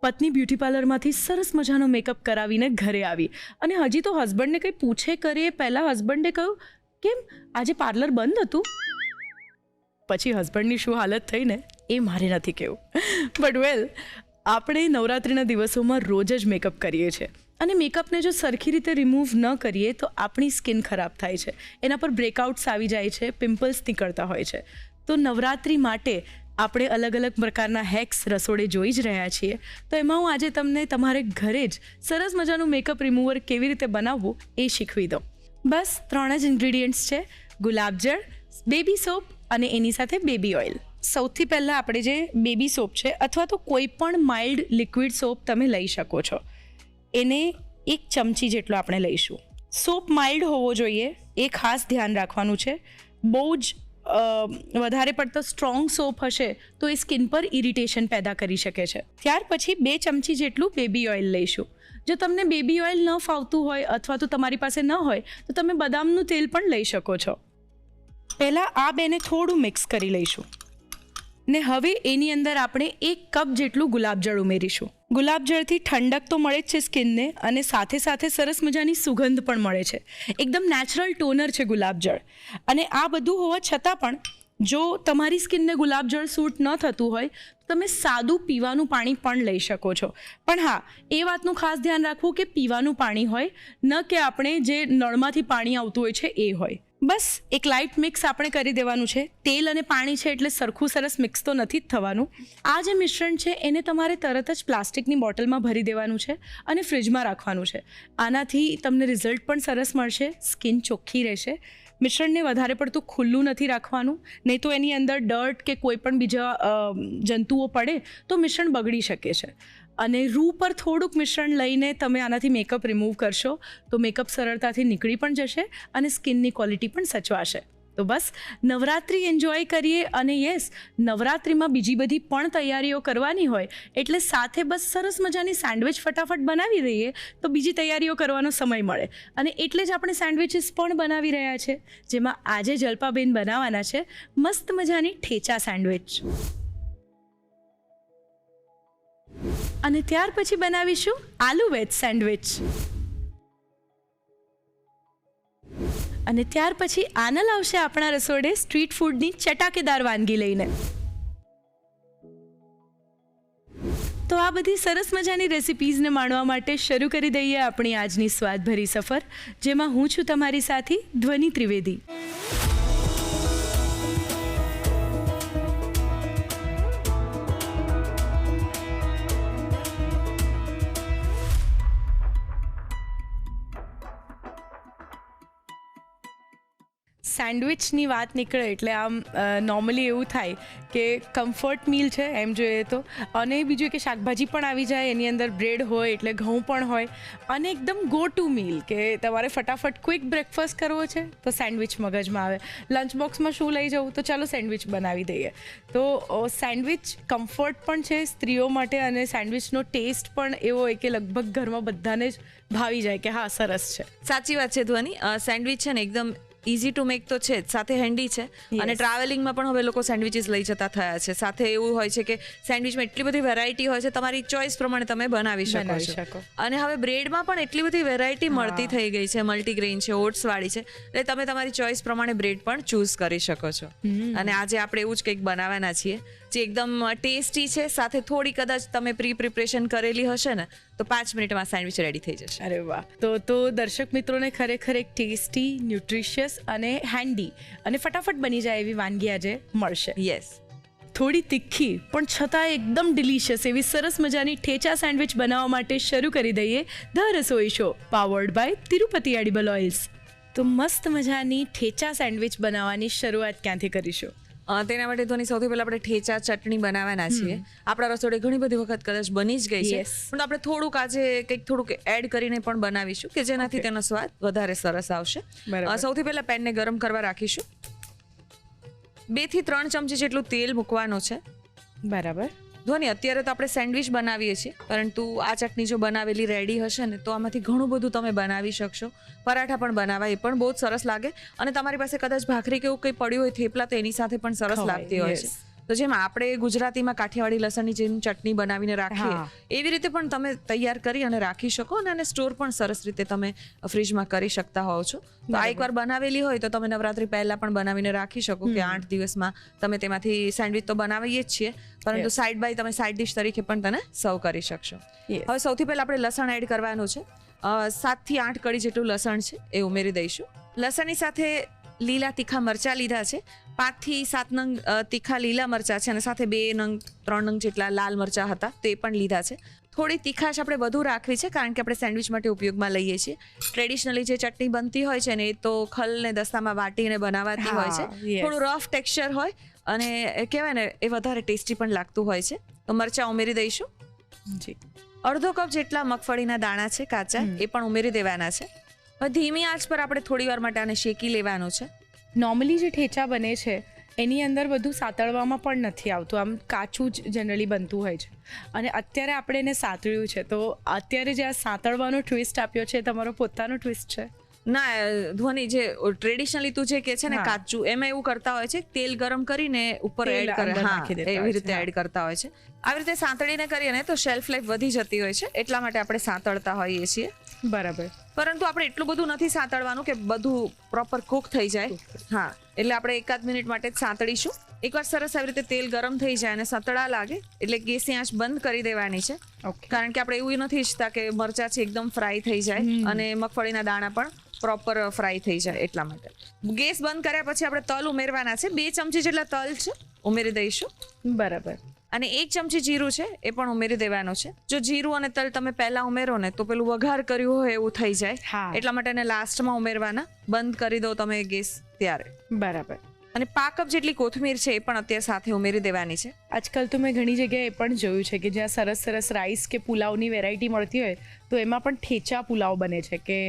પત્ની બ્યુટી પાર્લરમાંથી સરસ મજાનો મેકઅપ કરાવીને ઘરે આવી અને હજી તો હસબન્ડને કંઈ પૂછે કરે પહેલાં હસબન્ડે કહ્યું, કેમ આજે પાર્લર બંધ હતું? પછી હસબન્ડની શું હાલત થઈ ને એ મારે નથી કહેવું. બટ વેલ, આપણે નવરાત્રિના દિવસોમાં રોજ જ મેકઅપ કરીએ છીએ અને મેકઅપને જો સરખી રીતે રિમૂવ ન કરીએ તો આપણી સ્કિન ખરાબ થાય છે, એના પર બ્રેકઆઉટ્સ આવી જાય છે, પિમ્પલ્સ નીકળતા હોય છે. તો નવરાત્રિ માટે આપણે અલગ અલગ પ્રકારના હેક્સ રસોડે જોઈ જ રહ્યા છીએ. તો એમાં હું આજે તમને તમારે ઘરે જ સરસ મજાનું મેકઅપ રિમૂવર કેવી રીતે બનાવવું એ શીખવી દઉં. બસ 3 જ ઇન્ગ્રીડિયન્ટ્સ છે: ગુલાબજળ, બેબી સોપ અને એની સાથે બેબી ઓઇલ. સૌથી પહેલાં આપણે જે બેબી સોપ છે અથવા તો કોઈ પણ માઇલ્ડ લિક્વિડ સોપ તમે લઈ શકો છો, એને 1 ચમચી જેટલો આપણે લઈશું. સોપ માઇલ્ડ હોવો જોઈએ એ ખાસ ધ્યાન રાખવાનું છે. બહુ જ વધારે પડતો સ્ટ્રોંગ સોપ હશે તો એ સ્કિન પર ઇરિટેશન પેદા કરી શકે છે. ત્યાર પછી 2 ચમચી જેટલું બેબી ઓઇલ લઈશું. જો તમને બેબી ઓઇલ ન ફાવતું હોય અથવા તો તમારી પાસે ન હોય તો તમે બદામનું તેલ પણ લઈ શકો છો. પહેલાં આ બેને થોડું મિક્સ કરી લઈશું ને હવે એની અંદર આપણે 1 કપ જેટલું ગુલાબજળ ઉમેરીશું. ગુલાબજળથી ઠંડક તો મળે જ છે સ્કિનને અને સાથે સાથે સરસ મજાની સુગંધ પણ મળે છે. એકદમ નેચરલ ટોનર છે ગુલાબજળ. અને આ બધું હોવા છતાં પણ જો તમારી સ્કિનને ગુલાબજળ સૂટ ન થતું હોય તો તમે સાદું પીવાનું પાણી પણ લઈ શકો છો. પણ હા, એ વાતનું ખાસ ધ્યાન રાખવું કે પીવાનું પાણી હોય, ન કે આપણે જે નળમાંથી પાણી આવતું હોય છે એ હોય. બસ એક લાઇટ મિક્સ આપણે કરી દેવાનું છે. તેલ અને પાણી છે એટલે સરખું સરસ મિક્સ તો નથી જ થવાનું. આ જે મિશ્રણ છે એને તમારે તરત જ પ્લાસ્ટિકની બોટલમાં ભરી દેવાનું છે અને ફ્રિજમાં રાખવાનું છે. આનાથી તમને રિઝલ્ટ પણ સરસ મળશે, સ્કિન ચોખ્ખી રહેશે. મિશ્રણને વધારે પડતું ખુલ્લું નથી રાખવાનું, નહીં તો એની અંદર ડર્ટ કે કોઈ પણ બીજા જંતુઓ પડે તો મિશ્રણ બગડી શકે છે. અને રૂ પર થોડુંક મિશ્રણ લઈને તમે આનાથી મેકઅપ રિમૂવ કરશો તો મેકઅપ સરળતાથી નીકળી પણ જશે અને સ્કિનની ક્વોલિટી પણ સચવાશે. તો બસ નવરાત્રિ એન્જોય કરીએ. અને યસ, નવરાત્રિમાં બીજી બધી પણ તૈયારીઓ કરવાની હોય એટલે સાથે બસ સરસ મજાની સેન્ડવિચ ફટાફટ બનાવી દઈએ તો બીજી તૈયારીઓ કરવાનો સમય મળે. અને એટલે જ આપણે સેન્ડવિચીસ પણ બનાવી રહ્યા છે, જેમાં આજે જલ્પાબેન બનાવવાના છે મસ્ત મજાની ઠેચા સેન્ડવિચ. અને ત્યાર પછી બનાવીશું આલુ વેજ સેન્ડવિચ. અને ત્યાર પછી આનંદ આવશે આપણા રસોડે સ્ટ્રીટ ફૂડની ચટાકેદાર વાનગી લઈને. તો આ બધી સરસ મજાની રેસિપીઝને માણવા માટે શરૂ કરી દઈએ આપણી આજની સ્વાદભરી સફર, જેમાં હું છું તમારી સાથી ધ્વનિ ત્રિવેદી. સેન્ડવિચની વાત નીકળે એટલે આમ નોર્મલી એવું થાય કે કમ્ફર્ટ મીલ છે એમ જોઈએ તો. અને બીજું કે શાકભાજી પણ આવી જાય, એની અંદર બ્રેડ હોય એટલે ઘઉં પણ હોય અને એકદમ ગો ટુ મીલ કે તમારે ફટાફટ ક્વિક બ્રેકફાસ્ટ કરવો છે તો સેન્ડવિચ મગજમાં આવે. લંચ બોક્સમાં શું લઈ જવું તો ચાલો સેન્ડવિચ બનાવી દઈએ. તો સેન્ડવિચ કમ્ફર્ટ પણ છે સ્ત્રીઓ માટે અને સેન્ડવિચનો ટેસ્ટ પણ એવો હોય કે લગભગ ઘરમાં બધાને જ ભાવી જાય કે હા સરસ છે. સાચી વાત છે ધ્વનિ. સેન્ડવિચ છે ને એકદમ ઇઝી ટુ મેક તો છે જ, સાથે હેન્ડી છે. અને ટ્રાવેલિંગમાં પણ હવે લોકો સેન્ડવિચીસ લઈ જતા થયા છે. સાથે એવું હોય છે કે સેન્ડવિચમાં એટલી બધી વેરાયટી હોય છે, તમારી ચોઇસ પ્રમાણે તમે બનાવી શકો. અને હવે બ્રેડમાં પણ એટલી બધી વેરાયટી મળતી થઈ ગઈ છે, મલ્ટીગ્રેઇન છે, ઓટ્સ વાળી છે, એટલે તમે તમારી ચોઇસ પ્રમાણે બ્રેડ પણ ચૂઝ કરી શકો છો. અને આજે આપણે એવું જ કંઈક બનાવવાના છીએ જે એકદમ ટેસ્ટી છે, સાથે થોડી કદાચ તમે પ્રિપરેશન કરેલી હશે ને તો 5 મિનિટમાં સેન્ડવિચ રેડી થઈ જશે. અરે વાહ! તો દર્શક મિત્રોને ખરેખર એક ટેસ્ટી, ન્યુટ્રિશિયસ અને હેન્ડી અને ફટાફટ બની જાય એવી વાનગી આજે મળશે. યસ, થોડી તીખી પણ છતાં એકદમ ડિલિશિયસ એવી સરસ મજાની ઠેચા સેન્ડવિચ બનાવવા માટે શરૂ કરી દઈએ the Rasoi show, powered by Tirupati edible oils. તો મસ્ત મજાની ઠેચા સેન્ડવિચ બનાવવાની શરૂઆત ક્યાંથી કરીશું? તેના માટે ધોની સૌથી પહેલા આપણે ઠેચા ચટણી બનાવવાના છીએ. આપણા રસોડે ઘણી બધી વખત કદાચ બની જ ગઈ છે, પણ આપણે થોડુંક આજે કંઈક થોડુંક એડ કરીને પણ બનાવીશું કે જેનાથી તેનો સ્વાદ વધારે સરસ આવશે. સૌથી પહેલા પેનને ગરમ કરવા રાખીશું. 2 થી 3 ચમચી જેટલું તેલ મૂકવાનું છે. બરાબર. ધ્વનિ, અત્યારે તો આપણે સેન્ડવિચ બનાવીએ છીએ, પરંતુ આ ચટણી જો બનાવેલી રેડી હશે ને તો આમાંથી ઘણું બધું તમે બનાવી શકશો. પરાઠા પણ બનાવાય, એ પણ બહુ જ સરસ લાગે. અને તમારી પાસે કદાચ ભાખરી કે એવું કંઈ પડ્યું હોય, થેપલા, તો એની સાથે પણ સરસ લાગતી હોય છે. તો જેમ આપણે ગુજરાતીમાં કાઠિયાવાડી લસણની જેમ ચટણી બનાવીને રાખીએ હા. એવી રીતે પણ તમે તૈયાર કરી અને રાખી શકો અને આને સ્ટોર પણ સરસ રીતે તમે ફ્રીજમાં કરી શકતા હોવ છો. તો આ એકવાર બનાવેલી હોય તો તમે નવરાત્રી પહેલા પણ બનાવીને રાખી શકો કે 8 દિવસમાં તમે તેમાંથી સેન્ડવિચ તો બનાવીએ જ છીએ, પરંતુ Yes. સાઈડ બાય તમે સાઈડ ડિશ તરીકે પણ તેને સર્વ કરી શકશો. Yes. હવે સૌથી પહેલા આપણે લસણ એડ કરવાનું છે. 7 થી 8 કળી જેટલું લસણ છે એ ઉમેરી દઈશું. લસણની સાથે લીલા તીખા મરચાં લીધા છે. 5 થી 7 નંગ તીખા લીલા મરચાં છે અને સાથે 2 નંગ 3 નંગ જેટલા લાલ મરચાં હતા તે પણ લીધા છે. થોડી તીખાશ આપણે વધુ રાખવી છે કારણ કે આપણે સેન્ડવિચ માટે ઉપયોગમાં લઈએ છીએ. ટ્રેડિશનલી જે ચટણી બનતી હોય છે ને એ તો ખલ ને દસ્તામાં વાટીને બનાવાતી હોય છે. હા, yes. થોડું રફ ટેક્સચર હોય અને એ કહેવાય ને એ વધારે ટેસ્ટી પણ લાગતું હોય છે. તો મરચાં ઉમેરી દઈશું. જી. અડધો કપ જેટલા મગફળીના દાણા છે કાચા, એ પણ ઉમેરી દેવાના છે. હવે ધીમી આંચ પર આપણે થોડી વાર માટે આને શેકી લેવાનું છે. નોર્મલી જે ઠેચા બને છે એની અંદર બધું સાતળવામાં પણ નથી આવતું, આમ કાચું જ જનરલી બનતું હોય છે. અને અત્યારે આપણે એને સાતળ્યું છે, તો અત્યારે જે આ સાતળવાનો ટ્વિસ્ટ આપ્યો છે એ તમારો પોતાનો ટ્વિસ્ટ છે? ના ધ્વનિ, જે ટ્રેડિશનલી તું જે કે છે ને હા. કાચું, એમાં એવું કરતા હોય છે તેલ ગરમ કરીને ઉપર તેલ એડ કરે, અંદર હા નાખી દેતા એવી હોય રીતે છે, હા. એડ કરતા હોય છે. આવી રીતે સાંતળીને કરીએ ને તો શેલ્ફ લાઈફ વધી જતી હોય છે, એટલા માટે આપણે સાંતળતા હોઈએ છીએ. બરાબર. પરંતુ આપણે એટલું બધું નથી સાંતળવાનું કે બધું પ્રોપર કુક થઈ જાય. હા, એટલે આપણે 1 મિનિટ માટે જ સાંતળીશું. એકવાર સરસ આવી રીતે તેલ ગરમ થઈ જાય અને સતળા લાગે એટલે ગેસની આંચ બંધ કરી દેવાની છે. ઓકે. કારણ કે આપણે એવું નથી ઈચ્છતા કે મરચાં છે એકદમ ફ્રાય થઈ જાય અને મગફળીના દાણા પણ પ્રોપર ફ્રાય થઈ જાય, એટલા માટે. ગેસ બંધ કર્યા પછી આપણે તલ ઉમેરવાના છે. 2 ચમચી જેટલા તલ છે ઉમેરી દઈશું. બરાબર. અને 1 ચમચી જીરું છે એ પણ ઉમેરી દેવાનું છે. જો જીરું અને તલ તમે પહેલા ઉમેરો ને તો પેલું વઘાર કર્યું હોય એવું થઈ જાય, હા. એટલા માટે એને લાસ્ટમાં ઉમેરવાના. બંધ કરી દો તમે ગેસ ત્યારે. બરાબર. અને 5 કપ જેટલી કોથમીર છે એ પણ અત્યારે સાથે ઉમેરી દેવાની છે. આજકાલ તો મેં ઘણી જગ્યાએ એ પણ જોયું છે કે જ્યાં સરસ સરસ રાઈસ કે પુલાવની વેરાયટી મળતી હોય તો એમાં પણ ઠેચા પુલાવ બને છે કે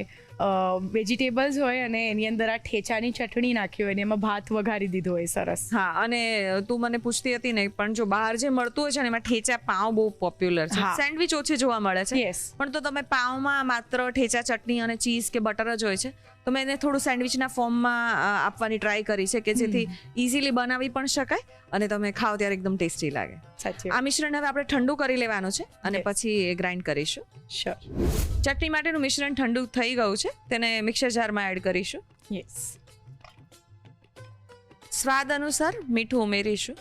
વેજીટેબલ્સ હોય અને એની અંદર આ ઠેચાની ચટણી નાખી હોય અને એમાં ભાત વઘારી દીધો હોય સરસ. હા, અને તું મને પૂછતી હતી ને, પણ જો બહાર જે મળતું હોય છે ને એમાં ઠેચા પાવ બહુ પોપ્યુલર છે. હા. સેન્ડવિચ ઓછી જોવા મળે છે. Yes. પણ તો તમે પાવમાં માત્ર ઠેચા ચટણી અને ચીઝ કે બટર જ હોય છે, તો મેં એને થોડું સેન્ડવિચના ફોર્મમાં આપવાની ટ્રાય કરી છે કે જેથી ઇઝીલી બનાવી પણ શકાય અને તમે ખાઓ ત્યારે એકદમ ટેસ્ટી લાગે. સાચી આ મિશ્રણ હવે આપણે ઠંડુ કરી લેવાનું છે અને Yes. પછી ગ્રાઇન્ડ કરીશું. શ્યોર. ચટણી માટેનું મિશ્રણ ઠંડુ થઈ ગયું છે, તેને મિક્સર જારમાં એડ કરીશું. યસ. સ્વાદ અનુસાર મીઠું ઉમેરીશું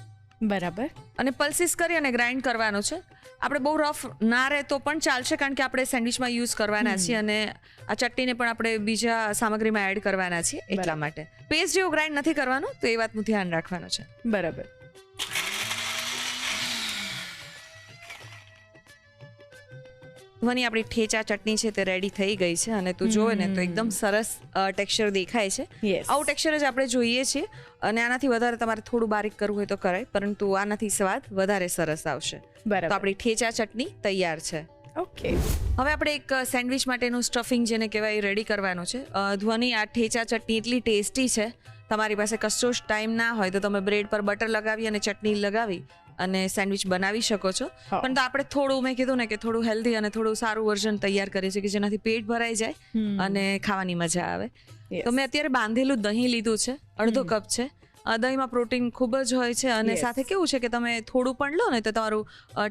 બરાબર. અને પલ્સીસ કરી અને ગ્રાઇન્ડ કરવાનું છે. આપણે બહુ રફ ના રહે તો પણ ચાલશે કારણ કે આપણે સેન્ડવિચમાં યુઝ કરવાના છીએ અને આ ચટણીને પણ આપણે બીજા સામગ્રીમાં એડ કરવાના છીએ, એટલા માટે પેસ્ટ જેવું ગ્રાઇન્ડ નથી કરવાનું, તો એ વાતનું ધ્યાન રાખવાનું છે. બરાબર. વની આપણી ઠેચા ચટણી છે તે રેડી થઈ ગઈ છે અને તું જોવે ને તો એકદમ સરસ ટેક્સચર દેખાય છે. Yes. આવું ટેક્સચર જ આપણે જોઈએ છીએ અને આનાથી વધારે તમારે થોડું બારીક કરવું હોય તો કરાય, પરંતુ આનાથી સ્વાદ વધારે સરસ આવશે. તો બરાબર. આપણી ઠેચા ચટણી તૈયાર છે. ઓકે. હવે આપણે એક સેન્ડવિચ માટેનું સ્ટફિંગ જેને કહેવાય એ રેડી કરવાનું છે. ધ્વનિ, આ ઠેચા ચટણી એટલી ટેસ્ટી છે, તમારી પાસે કશો જ ટાઈમ ના હોય તો તમે બ્રેડ પર બટર લગાવી અને ચટણી લગાવી અને સેન્ડવિચ બનાવી શકો છો. હા. પણ તો આપણે થોડું, મેં કીધું ને કે થોડું હેલ્ધી અને થોડું સારું વર્ઝન તૈયાર કરીએ છીએ કે જેનાથી પેટ ભરાઈ જાય અને ખાવાની મજા આવે. Yes. તો મેં અત્યારે બાંધેલું દહીં લીધું છે, અડધો કપ છે. દહીંમાં પ્રોટીન ખૂબ જ હોય છે અને Yes. સાથે કેવું છે કે તમે થોડું પણ લો ને તો તમારું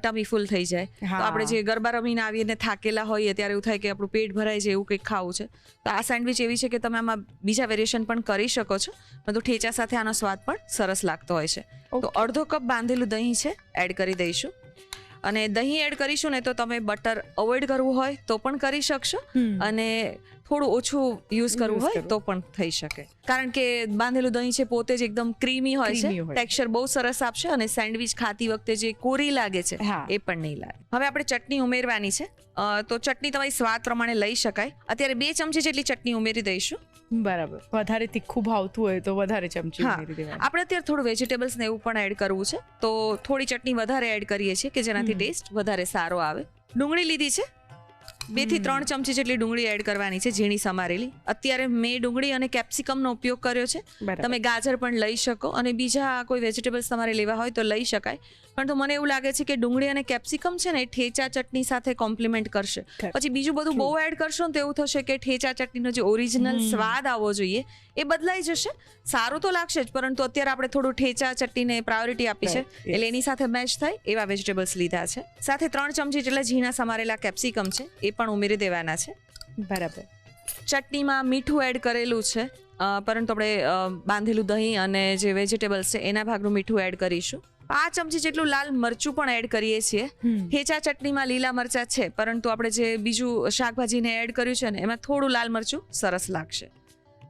ટમી ફૂલ થઈ જાય. તો હા. આપણે જે ગરબા રમીને આવીને થાકેલા હોઈએ ત્યારે એવું થાય કે આપણું પેટ ભરાય છે, એવું કંઈક ખાવું છે. તો આ સેન્ડવિચ એવી છે કે તમે આમાં બીજા વેરિએશન પણ કરી શકો છો, પરંતુ ઠેચા સાથે આનો સ્વાદ પણ સરસ લાગતો હોય છે. તો Okay. અડધો કપ બાંધેલું દહીં છે એડ કરી દઈશું. અને દહીં એડ કરીશું ને તો તમે બટર અવોઇડ કરવું હોય તો પણ કરી શકશો અને થોડું ઓછું યુઝ કરવું Use હોય કરવું. તો પણ થઈ શકે, કારણ કે બાંધેલું દહીં છે પોતે જ એકદમ ક્રીમી હોય છે, Creamy હોય. ટેક્સચર બહુ સરસ આપશે અને સેન્ડવિચ ખાતી વખતે જે કોરી લાગે છે હા. એ પણ નહીં લાગે. હવે આપણે ચટણી ઉમેરવાની છે. તો ચટણી તમારી સ્વાદ પ્રમાણે લઈ શકાય. અત્યારે 2 ચમચી જેટલી ચટણી ઉમેરી દઈશું. બરાબર. વધારે તીખું ભાવતું હોય તો વધારે ચમચી હા, ઉમેરી દેવાની. આપણે અત્યારે થોડું વેજીટેબલ્સ ને એવું પણ એડ કરવું છે, તો થોડી ચટણી વધારે એડ કરીએ છીએ કે જેનાથી ટેસ્ટ વધારે સારો આવે. ડુંગળી લીધી છે, 2 થી 3 ચમચી જેટલી ડુંગળી એડ કરવાની છે, ઝીણી સમારેલી. અત્યારે મેં ડુંગળી અને કેપ્સિકમનો ઉપયોગ કર્યો છે. બરાબર. તમે ગાજર પણ લઈ શકો અને બીજા કોઈ વેજીટેબલ્સ તમારે લેવા હોય તો લઈ શકાય. પરંતુ મને એવું લાગે છે કે ડુંગળી અને કેપ્સિકમ છે ને એ ઠેચા ચટણી સાથે કોમ્પ્લિમેન્ટ કરશે. પછી બીજું બધું બહુ એડ કરશો ને તો એવું થશે કે ઠેચા ચટણીનો જે ઓરિજિનલ સ્વાદ આવવો જોઈએ એ બદલાઈ જશે. સારું તો લાગશે જ, પરંતુ અત્યારે આપણે થોડું ઠેચા ચટણીને પ્રાયોરિટી આપી છે, એટલે એની સાથે મેચ થાય એવા વેજીટેબલ્સ લીધા છે. સાથે 3 ચમચી જેટલા ઝીણા સમારેલા કેપ્સિકમ છે એ પણ ઉમેરી દેવાના છે. બરાબર. ચટણીમાં મીઠું એડ કરેલું છે, પરંતુ આપણે બાંધેલું દહીં અને જે વેજીટેબલ્સ છે એના ભાગનું મીઠું એડ કરીશું. 5 ચમચી જેટલું લાલ મરચું પણ એડ કરીએ છીએ. ઠેચા ચટણીમાં લીલા મરચા છે, પરંતુ આપણે જે બીજું શાકભાજીને એડ કર્યું છે ને એમાં થોડું લાલ મરચું સરસ લાગશે.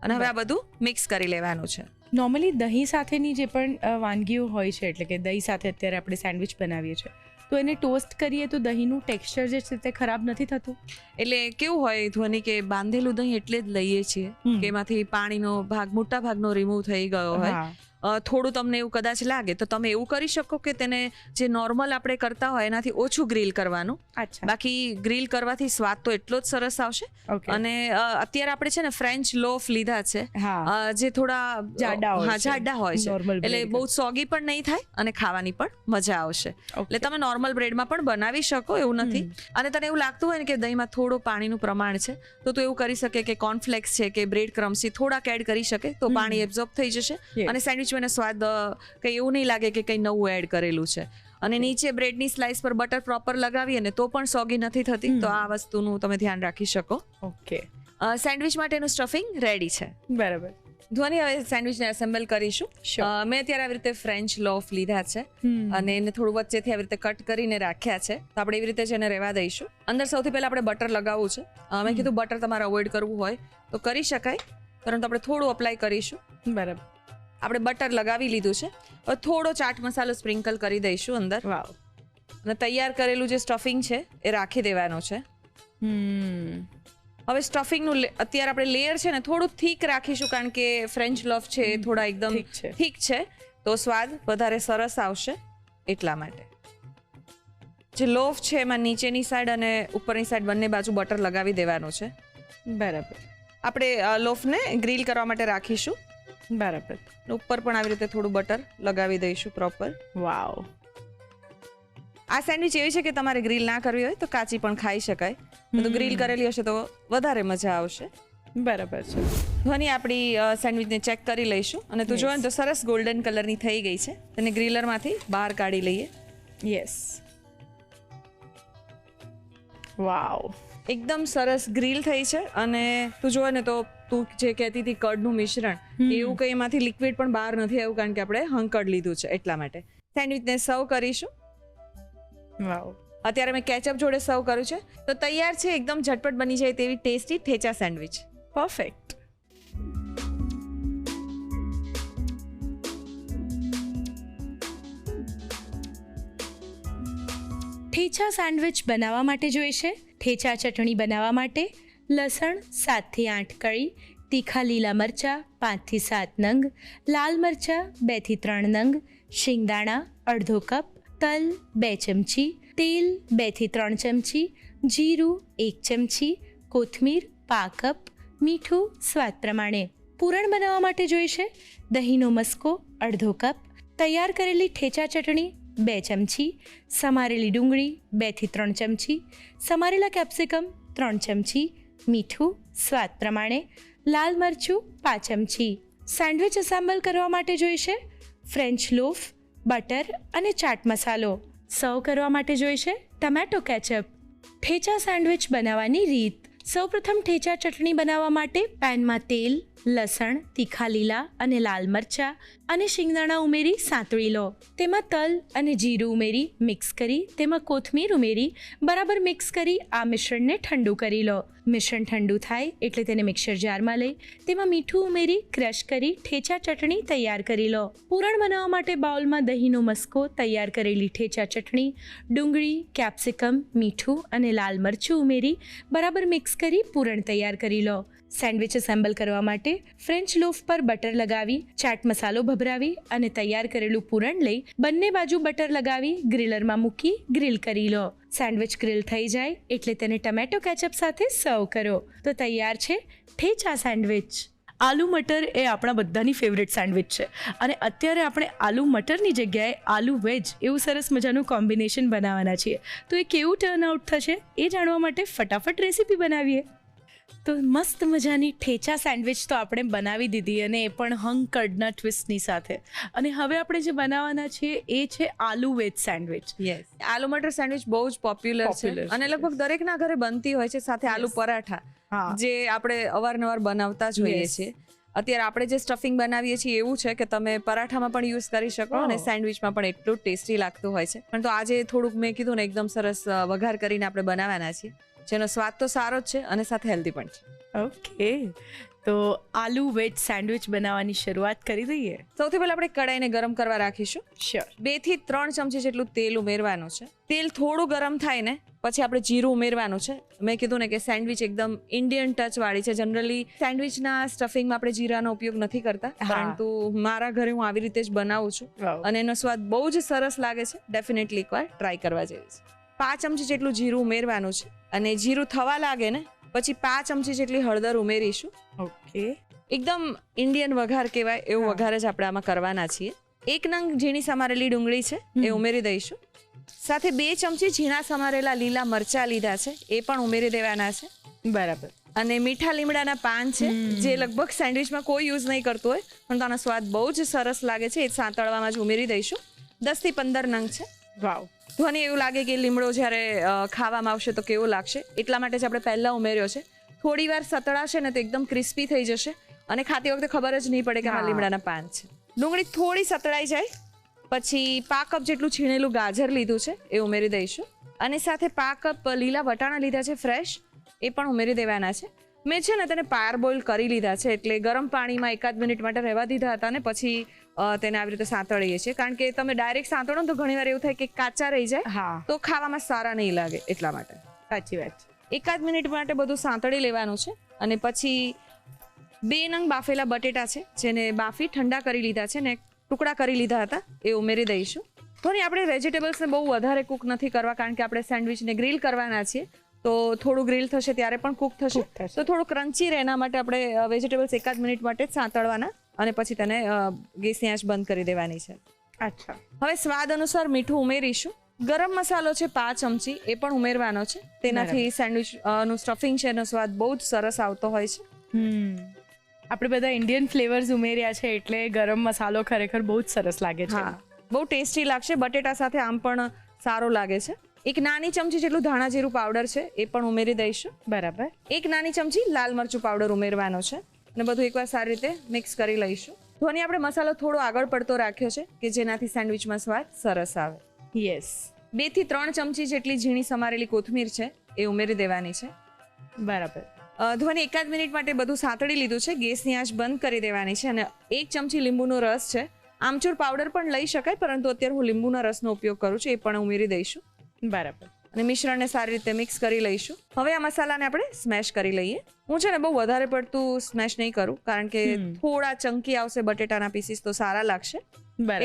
અને હવે આ બધું મિક્સ કરી લેવાનું છે. નોર્મલી દહીં સાથેની જે પણ વાનગીઓ હોય છે, એટલે કે દહીં સાથે અત્યારે આપણે સેન્ડવિચ બનાવીએ છીએ, તો એને ટોસ્ટ કરીએ તો દહીંનું ટેક્સચર જે છે તે ખરાબ નથી થતું? એટલે કેવું હોય ધ્વનિ કે બાંધેલું દહીં એટલે જ લઈએ છીએ કે એમાંથી પાણીનો ભાગ મોટા ભાગનો રિમૂવ થઈ ગયો હોય. થોડું તમને એવું કદાચ લાગે તો તમે એવું કરી શકો કે તેને જે નોર્મલ આપણે કરતા હોય એનાથી ઓછું ગ્રીલ કરવાનું. બાકી ગ્રીલ કરવાથી સ્વાદ તો એટલો જ સરસ આવશે. અને અત્યારે આપણે છે ને ફ્રેન્ચ લોફ લીધા છે, જે થોડા જાડા હોય છે, એટલે બહુ સોગી પણ નહીં થાય અને ખાવાની પણ મજા આવશે. એટલે તમે નોર્મલ બ્રેડમાં પણ બનાવી શકો, એવું નથી. અને તને એવું લાગતું હોય ને કે દહીંમાં થોડું પાણીનું પ્રમાણ છે, તો તું એવું કરી શકે કે કોર્નફ્લેક્સ છે કે બ્રેડ ક્રમ્સ છે થોડાક એડ કરી શકે, તો પાણી એબ્ઝોર્બ થઈ જશે અને સેન્ડવિચ એને સ્વાદ કંઈ એવું નહીં લાગે કે કંઈ નવું એડ કરેલું છે. અને નીચે બ્રેડની સ્લાઇસ પર બટર પ્રોપર લગાવીએ ને તો પણ સોગી નથી થતી, તો આ વસ્તુનું તમે ધ્યાન રાખી શકો. ઓકે. સેન્ડવિચ માટેનું સ્ટફિંગ રેડી છે. બરાબર. ધ્વનિ, હવે સેન્ડવિચને એસેમ્બલ કરીશું. મેં અત્યારે આવી રીતે ફ્રેન્ચ લોફ લીધા છે અને એને થોડું વચ્ચેથી આવી રીતે કટ કરીને રાખ્યા છે, તો આપણે એવી રીતે જ એને રહેવા દઈશું. અંદર સૌથી પહેલા આપણે બટર લગાવવું છે. મેં કીધું બટર તમારે અવોઇડ કરવું હોય તો કરી શકાય, પરંતુ આપણે થોડું અપ્લાય કરીશું. બરાબર. આપણે બટર લગાવી લીધું છે. હવે થોડો ચાટ મસાલો સ્પ્રિંકલ કરી દઈશું અંદર. વાવ. અને તૈયાર કરેલું જે સ્ટફિંગ છે એ રાખી દેવાનું છે. હવે સ્ટફિંગનું અત્યારે આપણે લેયર છે ને થોડું થીક રાખીશું, કારણ કે ફ્રેન્ચ લોફ છે એ થોડા એકદમ થીક છે, તો સ્વાદ વધારે સરસ આવશે એટલા માટે. જે લોફ છે એમાં નીચેની સાઈડ અને ઉપરની સાઈડ બંને બાજુ બટર લગાવી દેવાનું છે. બરાબર. આપણે લોફને ગ્રીલ કરવા માટે રાખીશું. બરાબર. ઉપર પણ આવી રીતે થોડું બટર લગાવી દઈશું પ્રોપર. વાવ. આ સેન્ડવિચ એવી છે કે તમારે ગ્રીલ ના કરવી હોય તો કાચી પણ ખાઈ શકાય, તો ગ્રીલ કરેલી હશે તો વધારે મજા આવશે. બરાબર છે. ધ્વનિ, આપણી સેન્ડવિચને ચેક કરી લઈશું અને તું જોવે ને તો સરસ ગોલ્ડન કલરની થઈ ગઈ છે. તેને ગ્રીલરમાંથી બહાર કાઢી લઈએ. યસ. વાવ. એકદમ સરસ ગ્રીલ થઈ છે. અને તું જોવે ને તો તું જે કહેતી હતી કર્ડનું મિશ્રણ, એવું કંઈ એમાંથી લિક્વિડ પણ બહાર નથી આવ્યું, કારણ કે આપણે હંકડ લીધું છે એટલા માટે. સેન્ડવિચને સર્વ કરીશું. વાવ. અત્યારે મેં કેચઅપ જોડે સર્વ કર્યું છે, તો તૈયાર છે એકદમ ઝટપટ બની જાય તેવી ટેસ્ટી ઠેચા સેન્ડવિચ. પરફેક્ટ. ઠેચા સેન્ડવિચ બનાવવા માટે જોઈશે ઠેચા ચટણી બનાવવા માટે લસણ 7 થી 8 કળી, તીખા લીલા મરચાં 5 થી 7 નંગ, લાલ મરચાં 2 થી 3 નંગ, શિંગદાણા અડધો કપ, તલ 2 ચમચી, તેલ 2 થી 3 ચમચી, જીરું 1 ચમચી, કોથમીર પા કપ, મીઠું સ્વાદ પ્રમાણે. પૂરણ બનાવવા માટે જોઈશે દહીંનો મસ્કો અડધો કપ, તૈયાર કરેલી ઠેચા ચટણી 2 ચમચી, સમારેલી ડુંગળી 2 થી 3 ચમચી, સમારેલા કેપ્સિકમ 3 ચમચી, મીઠું સ્વાદ પ્રમાણે, લાલ મરચું 5 ચમચી. સેન્ડવિચ એસેમ્બલ કરવા માટે જોઈશે ફ્રેન્ચ લોફ, બટર અને ચાટ મસાલો. સર્વ કરવા માટે જોઈશે ટમેટો કેચઅપ. ઠેચા સેન્ડવિચ બનાવવાની રીત. સૌપ્રથમ ઠેચા ચટણી બનાવવા માટે પેનમાં તેલ, લસણ, તીખા લીલા અને લાલ મરચાં અને શિંગદાણા ઉમેરી સાંતળી લો. તેમાં તલ અને જીરું ઉમેરી મિક્સ કરી તેમાં કોથમીર ઉમેરી બરાબર મિક્સ કરી આ મિશ્રણને ઠંડુ કરી લો. મિશ્રણ ઠંડુ થાય એટલે તેને મિક્સર જારમાં લઈ તેમાં મીઠું ઉમેરી ક્રશ કરી ઠેચા ચટણી તૈયાર કરી લો. પૂરણ બનાવવા માટે બાઉલમાં દહીંનો મસ્કો, તૈયાર કરેલી ઠેચા ચટણી, ડુંગળી, કેપ્સિકમ, મીઠું અને લાલ મરચું ઉમેરી બરાબર મિક્સ કરી પૂરણ તૈયાર કરી લો. સેન્ડવિચ એસેમ્બલ કરવા માટે ફ્રેન્ચ લોફ પર બટર લગાવી ચાટ મસાલો ભભરાવી અને તૈયાર કરેલું પૂરણ લઈ બંને બાજુ બટર લગાવી ગ્રીલરમાં મૂકી ગ્રીલ કરી લો. સેન્ડવિચ ગ્રીલ થઈ જાય એટલે તેને ટમેટો કેચઅપ સાથે સર્વ કરો. તો તૈયાર છે ઠેચા સેન્ડવિચ. આલુ મટર એ આપણા બધાની ફેવરેટ સેન્ડવિચ છે અને અત્યારે આપણે આલુ મટરની જગ્યાએ આલુ વેજ એવું સરસ મજાનું કોમ્બિનેશન બનાવવાના છીએ. તો એ કેવું ટર્ન આઉટ થશે એ જાણવા માટે ફટાફટ રેસીપી બનાવીએ. તો મસ્ત મજાની ઠેચા સેન્ડવિચ તો આપણે બનાવી દીધી અને એ પણ હંગ કડના ટ્વિસ્ટની સાથે. અને હવે આપણે જે બનાવવાના છીએ એ છે આલુ વેજ સેન્ડવિચ. યસ, આલુ મટર સેન્ડવિચ બહુ જ પોપ્યુલર છે અને લગભગ દરેકના ઘરે બનતી હોય છે. સાથે આલુ પરાઠા જે આપણે અવારનવાર બનાવતા જ હોઈએ છીએ. અત્યારે આપણે જે સ્ટફિંગ બનાવીએ છીએ એવું છે કે તમે પરાઠામાં પણ યુઝ કરી શકો અને સેન્ડવિચમાં પણ એટલું ટેસ્ટી લાગતું હોય છે. પણ તો આજે થોડુંક મેં કીધું ને એકદમ સરસ વઘાર કરીને આપણે બનાવવાના છીએ, જેનો સ્વાદ તો સારો જ છે અને સાથે હેલ્ધી પણ છે. ઓકે, તો આલુ વેજ સેન્ડવિચ બનાવવાની શરૂઆત કરી દઈએ. સૌથી પહેલા આપણે કડાઈને ગરમ કરવા રાખીશું. શ્યોર. 2 થી 3 ચમચી જેટલું તેલ ઉમેરવાનું છે. તેલ થોડું ગરમ થાય ને પછી આપણે જીરું ઉમેરવાનું છે. મેં કીધું ને કે સેન્ડવિચ એકદમ ઇન્ડિયન ટચ વાળી છે. જનરલી સેન્ડવિચના સ્ટફિંગમાં આપણે જીરાનો ઉપયોગ નથી કરતા, પરંતુ મારા ઘરે હું આવી રીતે જ બનાવું છું અને એનો સ્વાદ બહુ જ સરસ લાગે છે. ડેફિનેટલી એકવાર ટ્રાય કરવા જેવી છે. 5 ચમચી જેટલું જીરું ઉમેરવાનું છે અને જીરું થવા લાગે ને પછી 5 ચમચી જેટલી હળદર ઉમેરીશું. ઓકે, એકદમ ઇન્ડિયન વઘાર કહેવાય એવું વઘાર જ આપણે આમાં કરવાના છીએ. 1 નંગ ઝીણી સમારેલી ડુંગળી છે એ ઉમેરી દઈશું. સાથે 2 ચમચી ઝીણા સમારેલા લીલા મરચા લીધા છે એ પણ ઉમેરી દેવાના છે. બરાબર. અને મીઠા લીમડાના પાન છે જે લગભગ સેન્ડવિચમાં કોઈ યુઝ નહીં કરતું હોય પણ તો આનો સ્વાદ બહુ જ સરસ લાગે છે. એ સાંતળવામાં જ ઉમેરી દઈશું. 10 થી 15 નંગ છે. વાવ. ધ્વનિ એવું લાગે કે લીમડો જ્યારે ખાવામાં આવશે તો કેવો લાગશે, એટલા માટે જ આપણે પહેલા ઉમેર્યો છે. થોડી વાર સતળાશે ને તો એકદમ ક્રિસ્પી થઈ જશે અને ખાતી વખતે ખબર જ નહીં પડે કે આમાં લીમડાના પાન છે. ડુંગળી થોડી સતળાઈ જાય પછી 5 કપ જેટલું છીણેલું ગાજર લીધું છે એ ઉમેરી દઈશું અને સાથે 5 કપ લીલા વટાણા લીધા છે ફ્રેશ, એ પણ ઉમેરી દેવાના છે. મેં છે ને તેને પાર બોઇલ કરી લીધા છે, એટલે ગરમ પાણીમાં 1 મિનિટ માટે રહેવા દીધા હતા ને પછી તેને આવી રીતે સાંતળીએ છીએ. કારણ કે તમે ડાયરેક્ટ સાંતળો ને તો ઘણીવાર એવું થાય કે કાચા રહી જાય તો ખાવામાં સારા નહીં લાગે, એટલા માટે. સાચી વાત. 1 મિનિટ માટે બધું સાંતળી લેવાનું છે અને પછી 2 નંગ બાફેલા બટેટા છે જેને બાફી ઠંડા કરી લીધા છે ને ટુકડા કરી લીધા હતા એ ઉમેરી દઈશું. તો આપણે વેજીટેબલ્સને બહુ વધારે કૂક નથી કરવા કારણ કે આપણે સેન્ડવિચને ગ્રીલ કરવાના છીએ, તો થોડું ગ્રીલ થશે ત્યારે પણ કૂક થશે. તો થોડું ક્રન્ચી રહે એના માટે આપણે વેજીટેબલ્સ 1 મિનિટ માટે જ સાંતળવાના અને પછી તેને ગેસની આંચ બંધ કરી દેવાની છે. અચ્છા. હવે સ્વાદ અનુસાર મીઠું ઉમેરીશું. ગરમ મસાલો છે 5 ચમચી એ પણ ઉમેરવાનો છે. તેનાથી સેન્ડવિચ નું સ્ટફિંગ છે એનો સ્વાદ બહુ જ સરસ આવતો હોય છે. આપણે બધા ઇન્ડિયન ફ્લેવર્સ ઉમેર્યા છે એટલે ગરમ મસાલો ખરેખર બહુ જ સરસ લાગે છે. બહુ ટેસ્ટી લાગશે. બટેટા સાથે આમ પણ સારો લાગે છે. 1 નાની ચમચી જેટલું ધાણા જીરું પાવડર છે એ પણ ઉમેરી દઈશું. બરાબર. 1 નાની ચમચી લાલ મરચું પાવડર ઉમેરવાનો છે અને બધું એકવાર સારી રીતે મિક્સ કરી લઈશું. ધ્વનિ આપણે મસાલો થોડો આગળ પડતો રાખ્યો છે કે જેનાથી સેન્ડવિચમાં સ્વાદ સરસ આવે. યસ. 2 થી 3 ચમચી જેટલી ઝીણી સમારેલી કોથમીર છે એ ઉમેરી દેવાની છે. બરાબર. ધ્વનિ 1 મિનિટ માટે બધું સાંતળી લીધું છે. ગેસની આંચ બંધ કરી દેવાની છે અને 1 ચમચી લીંબુનો રસ છે. આમચૂર પાવડર પણ લઈ શકાય પરંતુ અત્યારે હું લીંબુના રસનો ઉપયોગ કરું છું, એ પણ ઉમેરી દઈશું. બરાબર. અને મિશ્રણને સારી રીતે મિક્સ કરી લઈશું. હવે આ મસાલાને આપણે સ્મેશ કરી લઈએ. હું છે ને બહુ વધારે પડતું સ્મેશ નહીં કરું કારણ કે થોડા ચંકી આવશે બટેટાના પીસીસ તો સારા લાગશે,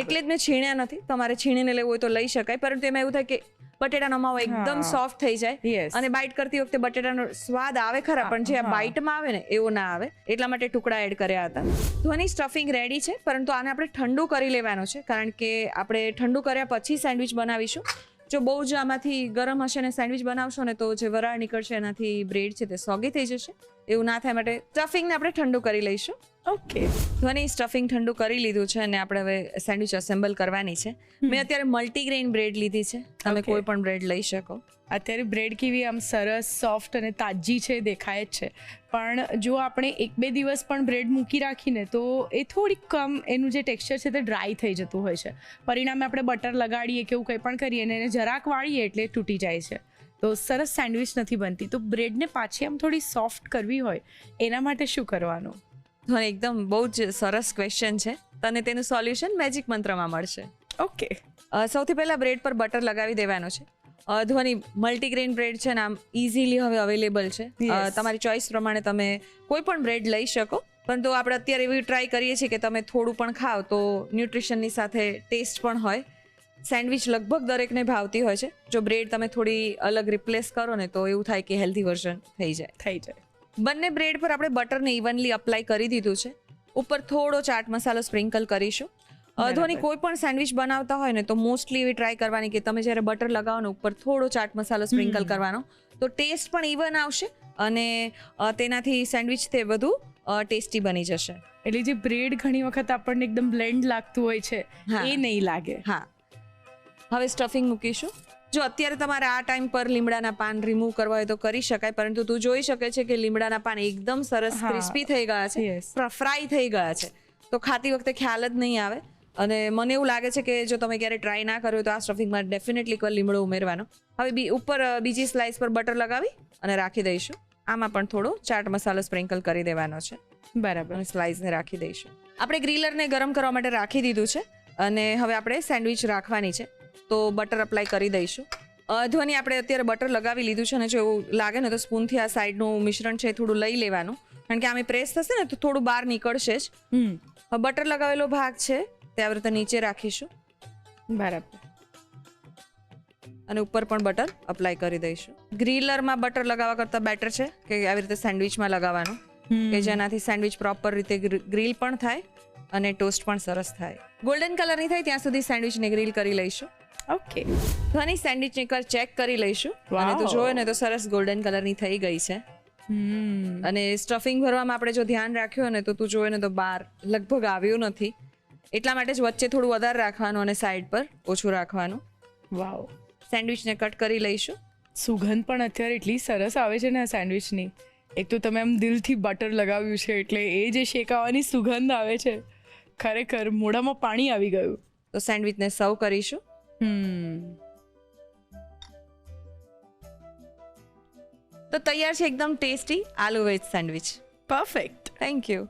એટલે જ મેં છીણ્યા નથી. તમારે છીણીને લેવું હોય તો લઈ શકાય, પરંતુ એમાં એવું થાય કે બટેટાનો માવો એકદમ સોફ્ટ થઈ જાય અને બાઈટ કરતી વખતે બટેટાનો સ્વાદ આવે ખરા પણ જે બાઈટમાં આવે ને એવો ના આવે, એટલા માટે ટુકડા એડ કર્યા હતા. ધ્વનિ સ્ટફિંગ રેડી છે પરંતુ આને આપણે ઠંડુ કરી લેવાનું છે કારણ કે આપણે ઠંડુ કર્યા પછી સેન્ડવિચ બનાવીશું. જો બહુ જ આમાંથી ગરમ હશે ને સેન્ડવિચ બનાવશો ને તો જે વરાળ નીકળશે એનાથી બ્રેડ છે તે સોગી થઈ જશે. એવું ના થાય માટે સ્ટફિંગને આપણે ઠંડુ કરી લઈશું. ઓકે. ધ્વનિ સ્ટફિંગ ઠંડુ કરી લીધું છે અને આપણે હવે સેન્ડવિચ અસેમ્બલ કરવાની છે. મેં અત્યારે મલ્ટીગ્રેન બ્રેડ લીધી છે, તમે કોઈ પણ બ્રેડ લઈ શકો. અત્યારે બ્રેડ કેવી આમ સરસ સોફ્ટ અને તાજી છે દેખાય જ છે, પણ જો આપણે 1-2 દિવસ પણ બ્રેડ મૂકી રાખીને તો એ થોડીક કમ એનું જે ટેક્સચર છે તે ડ્રાય થઈ જતું હોય છે. પરિણામે આપણે બટર લગાડીએ કે એવું કંઈ પણ કરીએ ને એને જરાક વાળીએ એટલે તૂટી જાય છે, તો સરસ સેન્ડવિચ નથી બનતી. તો બ્રેડને પાછી આમ થોડી સોફ્ટ કરવી હોય એના માટે શું કરવાનું? એકદમ બહુ જ સરસ ક્વેશ્ચન છે. તને તેનું સોલ્યુશન મેજિક મંત્રમાં મળશે. ઓકે. સૌથી પહેલા બ્રેડ પર બટર લગાવી દેવાનું છે. ધ્વનિ મલ્ટીગ્રેન બ્રેડ છે ને આમ ઇઝીલી હવે અવેલેબલ છે. તમારી ચોઈસ પ્રમાણે તમે કોઈ પણ બ્રેડ લઈ શકો, પરંતુ આપણે અત્યારે એવી ટ્રાય કરીએ છીએ કે તમે થોડું પણ ખાઓ તો ન્યુટ્રિશનની સાથે ટેસ્ટ પણ હોય. સેન્ડવિચ લગભગ દરેકને ભાવતી હોય છે. જો બ્રેડ તમે થોડી અલગ રિપ્લેસ કરો ને તો એવું થાય કે હેલ્ધી વર્ઝન થઈ જાય. બંને બ્રેડ પર આપણે બટરને ઇવનલી અપ્લાય કરી દીધું છે. ઉપર થોડો ચાટ મસાલો સ્પ્રિંકલ કરીશું. ધોની કોઈ પણ સેન્ડવિચ બનાવતા હોય ને તો મોસ્ટલી એવી ટ્રાય કરવાની કે તમે જ્યારે બટર લગાવો ને ઉપર થોડો ચાટ મસાલો સ્પ્રિંકલ કરવાનો, તો ટેસ્ટ પણ ઇવન આવશે અને તેનાથી સેન્ડવિચ તે વધુ ટેસ્ટી બની જશે. એટલે જે બ્રેડ ઘણી વખત આપણને એકદમ બ્લેન્ડ લાગતું હોય છે હા. એ નહીં લાગે. હા, હવે સ્ટફિંગ મૂકીશું. જો અત્યારે તમારે આ ટાઈમ પર લીમડાના પાન રિમૂવ કરવા હોય તો કરી શકાય, પરંતુ તું જોઈ શકે છે કે લીમડાના પાન એકદમ સરસ હા. ક્રિસ્પી થઈ ગયા છે, Yes. ફ્રાય થઈ ગયા છે, તો ખાતી વખતે ખ્યાલ જ નહીં આવે. અને મને એવું લાગે છે કે જો તમે ક્યારે ટ્રાય ના કર્યો તો આ સ્ટફિંગમાં ડેફિનેટલી એકવાર લીમડો ઉમેરવાનો. હવે ઉપર બીજી સ્લાઇસ પર બટર લગાવી અને રાખી દઈશું. આમાં પણ થોડો ચાટ મસાલો સ્પ્રિંકલ કરી દેવાનો છે બરાબર. અને સ્લાઇસને રાખી દઈશું. આપણે ગ્રીલરને ગરમ કરવા માટે રાખી દીધું છે અને હવે આપણે સેન્ડવિચ રાખવાની છે, તો બટર અપ્લાય કરી દઈશું. ધ્વની આપણે અત્યારે બટર લગાવી લીધું છે અને જો એવું લાગે ને તો સ્પૂનથી આ સાઈડનું મિશ્રણ છે થોડું લઈ લેવાનું, કારણ કે આમે પ્રેસ થશે ને તો થોડું બહાર નીકળશે જ. હવે બટર લગાવેલો ભાગ છે તે આવી રીતે નીચે રાખીશું બરાબર. અને ઉપર પણ બટર અપ્લાય કરી દઈશું. ગ્રીલરમાં બટર લગાવવા કરતાં બેટર છે કે આવી રીતે સેન્ડવિચમાં લગાવવાનું, કે જેનાથી સેન્ડવિચ પ્રોપર રીતે ગ્રીલ પણ થાય અને ટોસ્ટ પણ સરસ થાય. ગોલ્ડન કલરની થાય ત્યાં સુધી સેન્ડવિચને ગ્રીલ કરી લઈશું. ઓકે. ધ્વની સેન્ડવિચને એકવાર ચેક કરી લઈશું અને તું જોયો ને તો સરસ ગોલ્ડન કલરની થઈ ગઈ છે. અને સ્ટફિંગ ભરવામાં આપણે જો ધ્યાન રાખ્યું ને તો તું જોયો ને તો બહાર લગભગ આવ્યું નથી, એટલા માટે જ વચ્ચે થોડું વધારે રાખવાનું અને સાઈડ પર ઓછું રાખવાનું. વાવ. સેન્ડવિચને કટ કરી લઈશું. સુગંધ પણ અત્યારે એટલી સરસ આવે છે ને આ સેન્ડવિચની. એક તો તમે આમ દિલથી બટર લગાવ્યું છે એટલે એ જે શેકાવાની સુગંધ આવે છે, ખરેખર મોઢામાં પાણી આવી ગયું. તો સેન્ડવિચને સર્વ કરીશું. તો તૈયાર છે એકદમ tasty aloo veg sandwich. Perfect. Thank you.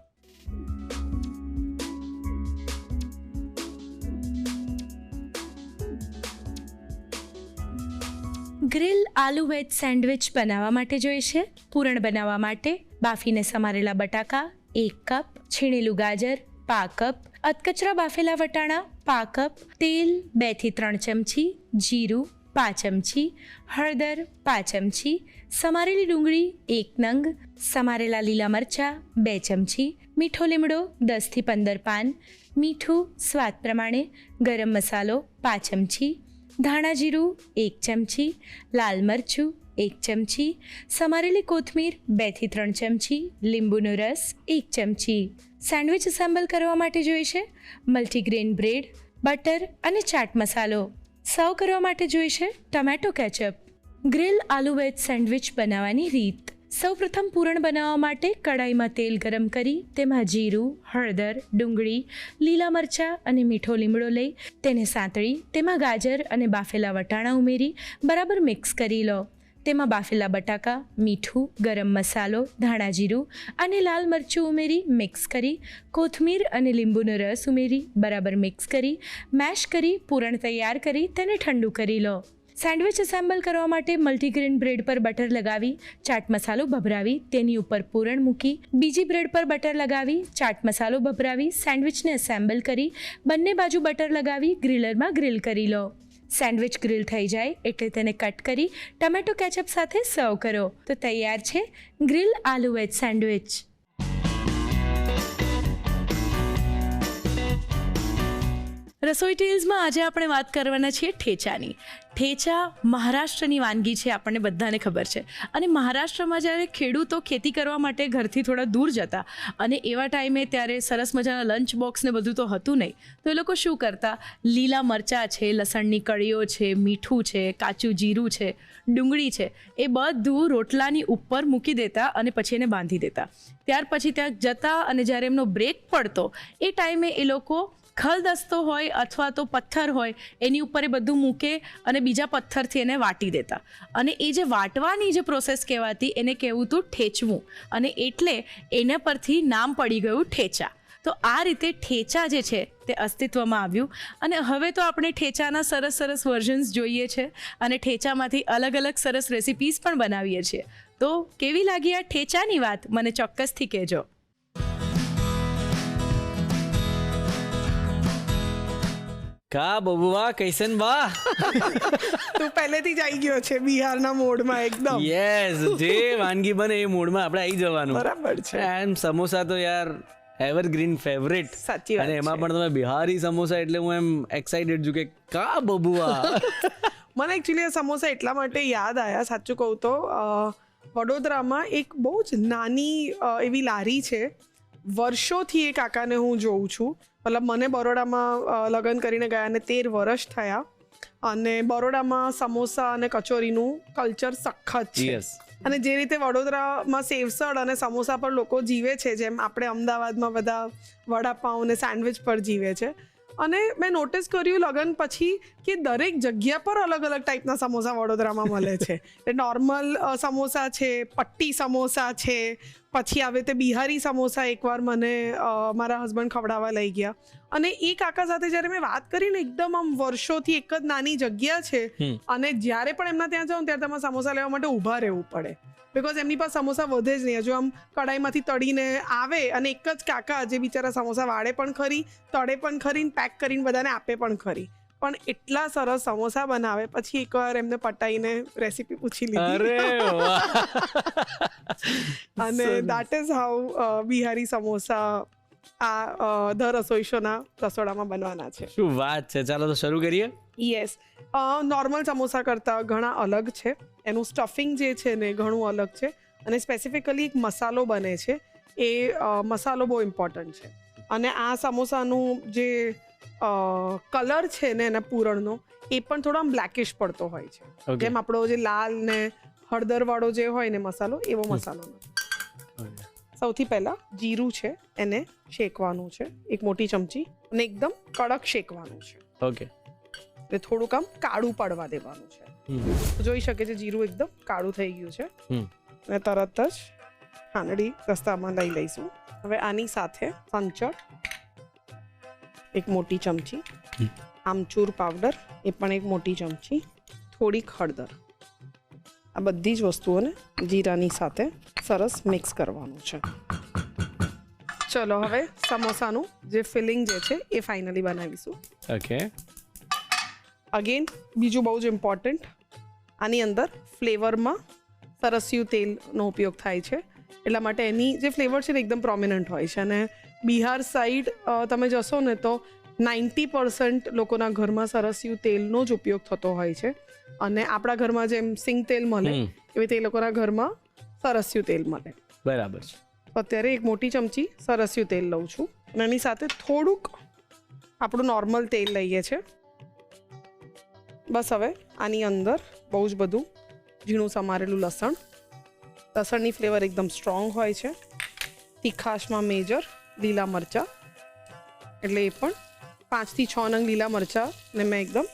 Grill aloo veg sandwich બનાવવા માટે જોઈશે પૂરણ બનાવવા માટે બાફીને સમારેલા બટાકા 1 કપ, છીણેલું ગાજર 5 કપ, અધકચરા બાફેલા વટાણા 5 કપ, તેલ 2 થી 3 ચમચી, જીરું 5 ચમચી, હળદર 5 ચમચી, સમારેલી ડુંગળી 1 નંગ, સમારેલા લીલા મરચાં 2 ચમચી, મીઠો લીમડો 10 થી 15 પાન, મીઠું સ્વાદ પ્રમાણે, ગરમ મસાલો 5 ચમચી, ધાણા જીરું 1 ચમચી, લાલ મરચું 1 ચમચી, સમારેલી કોથમીર 2 થી 3 ચમચી, લીંબુનો રસ 1 ચમચી. સેન્ડવિચ એસેમ્બલ કરવા માટે જોઈશે મલ્ટીગ્રેન બ્રેડ, બટર અને ચાટ મસાલો. સર્વ કરવા માટે જોઈશે ટમેટો કેચઅપ. ગ્રીલ આલુ વેજ સેન્ડવિચ બનાવવાની રીત. સૌપ્રથમ પૂરણ બનાવવા માટે કડાઈમાં તેલ ગરમ કરી તેમાં જીરું, હળદર, ડુંગળી, લીલા મરચાં અને મીઠો લીમડો લઈ તેને સાંતળી તેમાં ગાજર અને બાફેલા વટાણા ઉમેરી બરાબર મિક્સ કરી લો. તેમાં બાફેલા બટાકા, મીઠું, ગરમ મસાલો, ધાણા જીરું અને લાલ મરચું ઉમેરી મિક્સ કરી, કોથમીર અને લીંબુનો રસ ઉમેરી બરાબર મિક્સ કરી, મેશ કરી પૂરણ તૈયાર કરી તેને ઠંડુ કરી લો. સેન્ડવિચ એસેમ્બલ કરવા માટે મલ્ટીગ્રેન બ્રેડ પર બટર લગાવી ચાટ મસાલો ભભરાવી તેની ઉપર પૂરણ મૂકી, બીજી બ્રેડ પર બટર લગાવી ચાટ મસાલો ભભરાવી સેન્ડવિચને એસેમ્બલ કરી બંને બાજુ બટર લગાવી ગ્રીલરમાં ગ્રીલ કરી લો. સેન્ડવિચ ગ્રીલ થઈ જાય એટલે તેને કટ કરી ટમેટો કેચઅપ સાથે સર્વ કરો. તો તૈયાર છે ગ્રીલ આલુ વેજ સેન્ડવિચ. રસોઈ ટેલ્સમાં આજે આપણે વાત કરવાના છીએ ઠેચાની. ઠેચા મહારાષ્ટ્રની વાનગી છે, આપણને બધાને ખબર છે. અને મહારાષ્ટ્રમાં જ્યારે ખેડૂતો ખેતી કરવા માટે ઘરથી થોડા દૂર જતા અને એવા ટાઈમે ત્યારે સરસ મજાના લંચ બોક્સ ને બધું તો હતું નહીં, તો એ લોકો શું કરતા, લીલા મરચાં છે, લસણની કળીઓ છે, મીઠું છે, કાચું જીરું છે, ડુંગળી છે, એ બધું રોટલાની ઉપર મૂકી દેતા અને પછી એને બાંધી દેતા. ત્યાર પછી ત્યાં જતા અને જ્યારે એમનો બ્રેક પડતો એ ટાઈમે એ લોકો ખલદસ્તો હોય અથવા તો પથ્થર હોય એની ઉપર એ બધું મૂકે અને બીજા પથ્થરથી એને વાટી દેતા. અને એ જે વાટવાની જે પ્રોસેસ કહેવાતી એને કહેવું હતું ઠેચવું, અને એટલે એના પરથી નામ પડી ગયું ઠેચા. તો આ રીતે ઠેચા જે છે તે અસ્તિત્વમાં આવ્યું. અને હવે તો આપણે ઠેચાના સરસ સરસ વર્ઝન્સ જોઈએ છે અને ઠેચામાંથી અલગ અલગ સરસ રેસિપીઝ પણ બનાવીએ છીએ. તો કેવી લાગી આ ઠેચાની વાત મને ચોક્કસથી કહેજો. કા બબુઆ કૈસન બા તું પહેલેથી જ આવી ગયો છે બિહારના મોડમાં એકદમ. યસ જે વાનગી બને એ મૂડમાં આપણે આવી જવાનું. બરાબર છે. એમ સમોસા તો યાર એવરગ્રીન ફેવરેટ. સાચી વાત અને એમાં છે. પણ તમે બિહારી સમોસા એટલે હું એમ એક્સાઇટેડ છું કે કા બબુઆ. મને એકચ્યુઅલી આ સમોસા એટલા માટે યાદ આવ્યા, સાચું કહું તો વડોદરામાં એક બહુ જ નાની એવી લારી છે. વર્ષોથી એ કાકાને હું જોઉં છું. મતલબ મને બરોડામાં લગ્ન કરીને ગયા અને 13 વર્ષ થયા, અને બરોડામાં સમોસા અને કચોરીનું કલ્ચર સખત છે. યસ. અને જે રીતે વડોદરામાં સેવસળ અને સમોસા પર લોકો જીવે છે, જેમ આપણે અમદાવાદમાં બધા વડાપાઉં અને સેન્ડવિચ પર જીવે છે. અને મેં નોટિસ કર્યું લગ્ન પછી કે દરેક જગ્યા પર અલગ અલગ ટાઈપના સમોસા વડોદરામાં મળે છે. નોર્મલ સમોસા છે, પટ્ટી સમોસા છે, પછી આવે તે બિહારી સમોસા એકવાર મને મારા હસબન્ડ ખવડાવવા લઈ ગયા. અને એ કાકા સાથે જ્યારે મેં વાત કરી ને, એકદમ આમ વર્ષોથી એક જ નાની જગ્યા છે, અને જ્યારે પણ એમના ત્યાં જાઉં ત્યારે તમારે સમોસા લેવા માટે ઊભા રહેવું પડે, બિકોઝ એમની પાસે સમોસા વધે જ નહીં. હજુ આમ કડાઈમાંથી તળીને આવે, અને એક જ કાકા જે બિચારા સમોસા વાળે પણ ખરી, તળે પણ ખરી, પેક કરીને બધાને આપે પણ ખરી. પણ એટલા સરસ સમોસા બનાવે. પછી એકવાર એમને પટાઈને રેસીપી પૂછી લીધી, અરે વાહ. અને that is how Bihari samosa આ ધ રસોઈ શોના રસોડામાં બનવાના છે. શું વાત છે. ચાલો તો શરૂ કરીએ. યસ. નોર્મલ સમોસા કરતાં ઘણા અલગ છે. એનું સ્ટફિંગ જે છે ને ઘણું અલગ છે, અને સ્પેસિફિકલી એક મસાલો બને છે. એ મસાલો બહુ ઇમ્પોર્ટન્ટ છે. અને આ સમોસાનું જે કલર છે ને એના પૂરણનો, એ પણ થોડો આમ બ્લેકિશ પડતો હોય છે. Okay. જેમ આપણો જે લાલ ને હળદરવાળો જે હોય ને મસાલો, એવો મસાલો નથી. સૌથી પહેલાં જીરું છે એને શેકવાનું છે, એક મોટી ચમચી, અને એકદમ કડક શેકવાનું છે. ઓકે. એટલે થોડુંક આમ કાળું પડવા દેવાનું છે. જોઈ શકે છે જીરું એકદમ કાળું થઈ ગયું છે. અને તરત જ ખાંડડી રસ્તામાં લઈ લઈશું. હવે આની સાથે સંચળ એક મોટી ચમચી, આમચૂર પાવડર એ પણ એક મોટી ચમચી, થોડીક હળદર, આ બધી જ વસ્તુઓને જીરાની સાથે સરસ મિક્સ કરવાનું છે. ચલો હવે સમોસાનું જે ફિલિંગ જે છે એ ફાઇનલી બનાવીશું. ઓકે. અગેન બીજું બહુ જ ઇમ્પોર્ટન્ટ, આની અંદર ફ્લેવરમાં સરસિયું તેલનો ઉપયોગ થાય છે. એટલા માટે એની જે ફ્લેવર છે ને એકદમ પ્રોમિનન્ટ હોય છે. અને બિહાર સાઈડ તમે જશો ને તો 90% લોકોના ઘરમાં સરસિયું તેલનો જ ઉપયોગ થતો હોય છે. અને આપણા ઘરમાં જેમ સિંગ તેલ મળે એવી રીતે એ લોકોના ઘરમાં સરસિયું તેલ મળે. બરાબર છે. અત્યારે એક મોટી ચમચી સરસિયું તેલ લઉં છું, અને એની સાથે થોડુંક આપણું નોર્મલ તેલ લઈએ છીએ. બસ હવે આની અંદર બહુ જ બધું ઝીણું સમારેલું લસણ. લસણની ફ્લેવર એકદમ સ્ટ્રોંગ હોય છે. તીખાશમાં મેજર લીલા મરચાં, એટલે એ પણ 5 થી 6 નંગ લીલા મરચાંને મેં એકદમ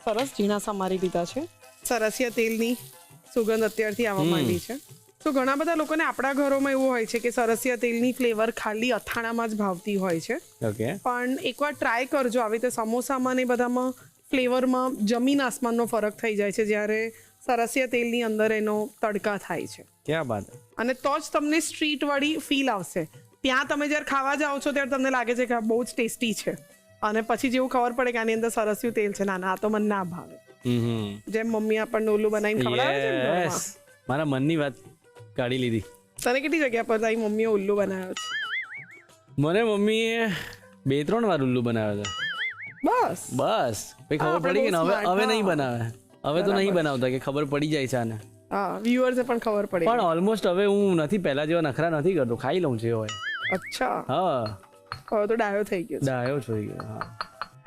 સરસ ઝીણા સમારી લીધા છે. સરસિયા તેલની સુગંધ અત્યારથી આવવા માંડી છે. તો ઘણા બધા લોકોને આપણા ઘરોમાં એવું હોય છે કે સરસિયા તેલની ફ્લેવર ખાલી અથાણામાં જ ભાવતી હોય છે. ઓકે. પણ એકવાર ટ્રાય કરજો, આવી રીતે સમોસામાં ને બધામાં ફ્લેવરમાં જમીન આસમાનનો ફરક થઈ જાય છે જ્યારે સરસિયા તેલની અંદર એનો તડકા થાય છે. ક્યાં બાત. અને તો જ તમને સ્ટ્રીટ વાળી ફીલ આવશે. ત્યાં તમે જ્યારે ખાવા જાઓ છો ત્યારે તમને લાગે છે કે આ બહુ જ ટેસ્ટી છે, અને પછી જેવું ખબર પડે કે આની અંદર સરસિયું તેલ છે, ના આ તો મને ના ભાવે. જેમ મમ્મી આપણને ઓલું બનાવીને ખવડાવે છે ને ઘરમાં. યસ. મારા મનની વાત કાઢી લીધી. તને કેટલી જગ્યા પર તારી મમ્મીએ ઉલ્લુ બનાવ્યો છે? મને મમ્મીએ 2-3 વાર ઉલ્લુ બનાવ્યા હતા. બસ પછી ખબર આપણે પડી કે બહુ હવે smart, હવે હા. નહીં બનાવે. હવે તો નહીં બનાવતા કે ખબર પડી જાય છે આને. હા, વ્યુઅર્સને પણ ખબર પડે. પણ ઓલમોસ્ટ હવે હું નથી પહેલા જેવા નખરા નથી કરતો, ખાઈ લઉં છું હોય. અચ્છા, હા, હવે તો ડાયો થઈ ગયો છે. ડાયો થઈ ગયો. હા.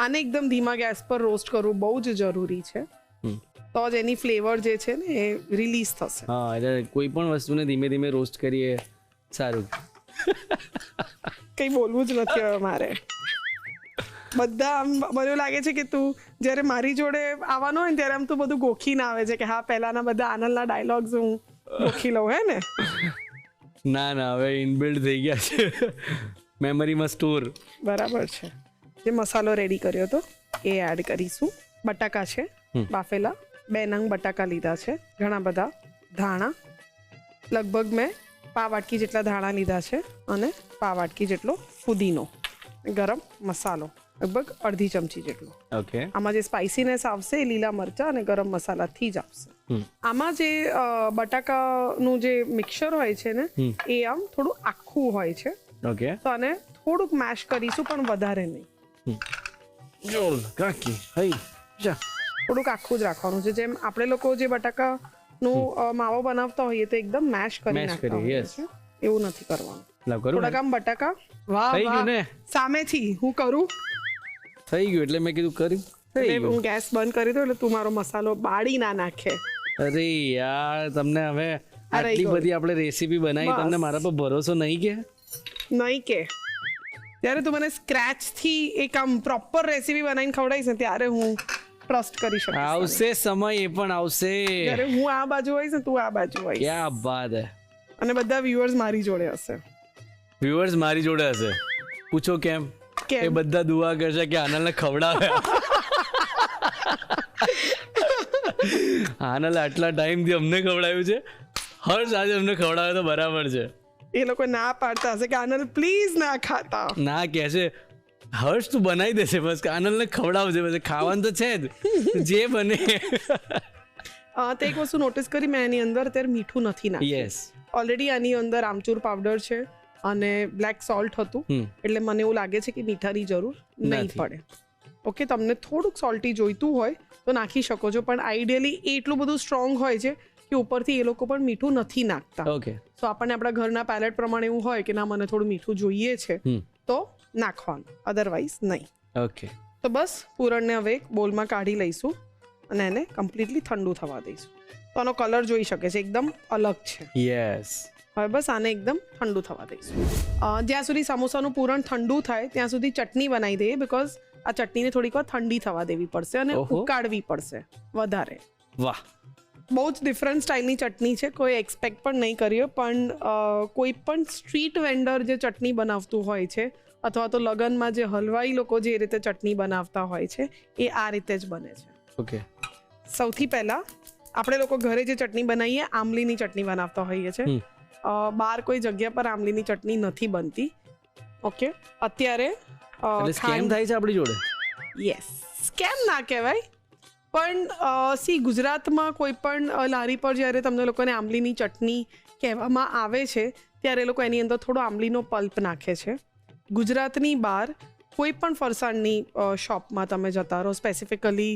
આને એકદમ ધીમા ગેસ પર રોસ્ટ કરવું બહુ જ જરૂરી છે. તો જ એની ફ્લેવર જે છે ને એ રિલીઝ થશે. હા, એટલે કોઈ પણ વસ્તુને ધીમે ધીમે રોસ્ટ કરીએ સારું. કંઈ બોલવું જ નથી હવે મારે. બધા આમ મને એવું લાગે છે કે તું જ્યારે મારી જોડે આવવાનો હોય ને ત્યારે આમ તું બધું ગોખીને આવે છે કે હા પહેલાના બધા આનંદના ડાયલોગ્સ હું ગોખી લઉં, હે ને? ના હવે ઇનબિલ્ડ થઈ ગયા છે મેમરીમાં સ્ટોર. બરાબર છે. જે મસાલો રેડી કર્યો હતો એ એડ કરીશું. બટાકા છે બાફેલા, 2 નંગ બટાકા લીધા છે. ઘણા બધા ધાણા, લગભગ મેં 1 વાટકી જેટલા ધાણા લીધા છે, અને 1 વાટકી જેટલો ફુદીનો. ગરમ મસાલો, લગભગ અડધી ચમચી જેટલો. ઓકે. આમાં જે સ્પાઇસીનેસ આવશે એ લીલા મરચાં અને ગરમ મસાલાથી જ આવશે. આમાં જે બટાકાનું જે મિક્સર હોય છે ને એ આમ થોડું આખું હોય છે, ઓકે. તો આને થોડુંક મેશ કરીશું પણ વધારે નહીં. જોર કાકી હઈ જા. થોડુંક આખું જ રાખવાનું છે. જેમ આપણે લોકો જે બટાકાનું માવો બનાવતા હોઈએ તો એકદમ મેશ કરી Mash નાખતા કરી, હોઈએ yes. છે, એવું નથી કરવાનું. લાવ કરું થોડાક આમ બટાકા, વાહ થઈ ગયું ને? વાહ, સામેથી હું કરું થઈ ગયું એટલે મેં કીધું કર્યું થઈ એટલે ગયું. હું ગેસ બંધ કરી દઉં એટલે તું મારો મસાલો બાળી ના નાખે. અરે યાર તમને હવે આટલી ગયું. બધી આપણે રેસીપી બનાવી, બસ. તમને મારા પર ભરોસો નહીં કે? નહીં કે ત્યારે તું મને સ્ક્રેચ થી એક આમ પ્રોપર રેસીપી બનાવીને ખવડાવીશ ને ત્યારે હું ટ્રસ્ટ કરી શકીશ. આવશે સમય, એ પણ આવશે. જ્યારે હું આ બાજુ હોઈશ ને તું આ બાજુ હોઈશ ક્યાં બાત હે. અને બધા વ્યુઅર્સ મારી જોડે હશે. વ્યુઅર્સ મારી જોડે હશે. પૂછો કેમ? કેમ? એ બધા દુઆ કરશે કે આનંદને ખવડાવે. આનંદ આટલા ટાઈમથી અમને ખવડાવ્યું છે, હર્ષ આજે અમને ખવડાવે તો બરાબર છે. એ લોકો ના પાડતા હશે કે આનંદ પ્લીઝ ના ખાતા. ના કહેશે હર્ષ તું બનાવી દેશે, બસ આનંદને ખવડાવશે, બસ ખાવાનું તો છે જ, જે બને. તો એક વસ્તુ નોટિસ કરી મેં, એની અંદર અત્યારે મીઠું નથી નાખ્યું. યસ. ઓલરેડી આની અંદર આમચૂર પાવડર છે અને બ્લેક સોલ્ટ હતું, એટલે મને એવું લાગે છે કે મીઠાની જરૂર નહીં નથી. પડે. ઓકે, તમને થોડુંક સોલ્ટી જોઈતું હોય તો નાખી શકો છો, પણ આઈડિયલી એ એટલું બધું સ્ટ્રોંગ હોય છે કે ઉપરથી એ લોકો પણ મીઠું નથી નાખતા. ઓકે. તો આપણને આપણા ઘરના પેલેટ પ્રમાણે એવું હોય કે ના મને થોડું મીઠું જોઈએ છે તો નાખવાનું, અધરવાઇઝ નહીં. ઓકે. તો બસ પૂરણને હવે એક બોલમાં કાઢી લઈશું અને એને કમ્પ્લીટલી ઠંડુ થવા દઈશું. તો આનો કલર જોઈ શકે છે, એકદમ અલગ છે. યસ. હવે બસ આને એકદમ ઠંડુ થવા દઈશું. જ્યાં સુધી સમોસાનું પૂરણ ઠંડુ થાય ત્યાં સુધી ચટણી બનાવી દઈએ, બીકોઝ આ ચટણીને થોડીક વાર ઠંડી થવા દેવી પડશે અને ઓહો. ઉકાળવી પડશે વધારે. વાહ. બહુ જ ડિફરન્ટ સ્ટાઇલની ચટણી છે, કોઈ એક્સપેક્ટ પણ નહીં કર્યો, પણ કોઈ પણ સ્ટ્રીટ વેન્ડર જે ચટણી બનાવતું હોય છે અથવા તો લગનમાં જે હલવાઈ લોકો જે રીતે ચટણી બનાવતા હોય છે એ આ રીતે જ બને છે. ઓકે. સૌથી પહેલા આપણે લોકો ઘરે જે ચટણી બનાવીએ આમલીની ચટણી બનાવતા હોઈએ છીએ. બહાર કોઈ જગ્યા પર આમલીની ચટણી નથી બનતી. ઓકે, અત્યારે એટલે સ્કેમ થાય છે આપણી જોડે. યસ, સ્કેમ ના કહેવાય, પણ ગુજરાતમાં કોઈ પણ લારી પર જ્યારે તમને લોકોને આમલીની ચટણી કહેવામાં આવે છે ત્યારે એ લોકો એની અંદર થોડો આમલીનો પલ્પ નાખે છે. ગુજરાતની બહાર કોઈ પણ ફરસાણની શોપમાં તમે જતા રહો, સ્પેસિફિકલી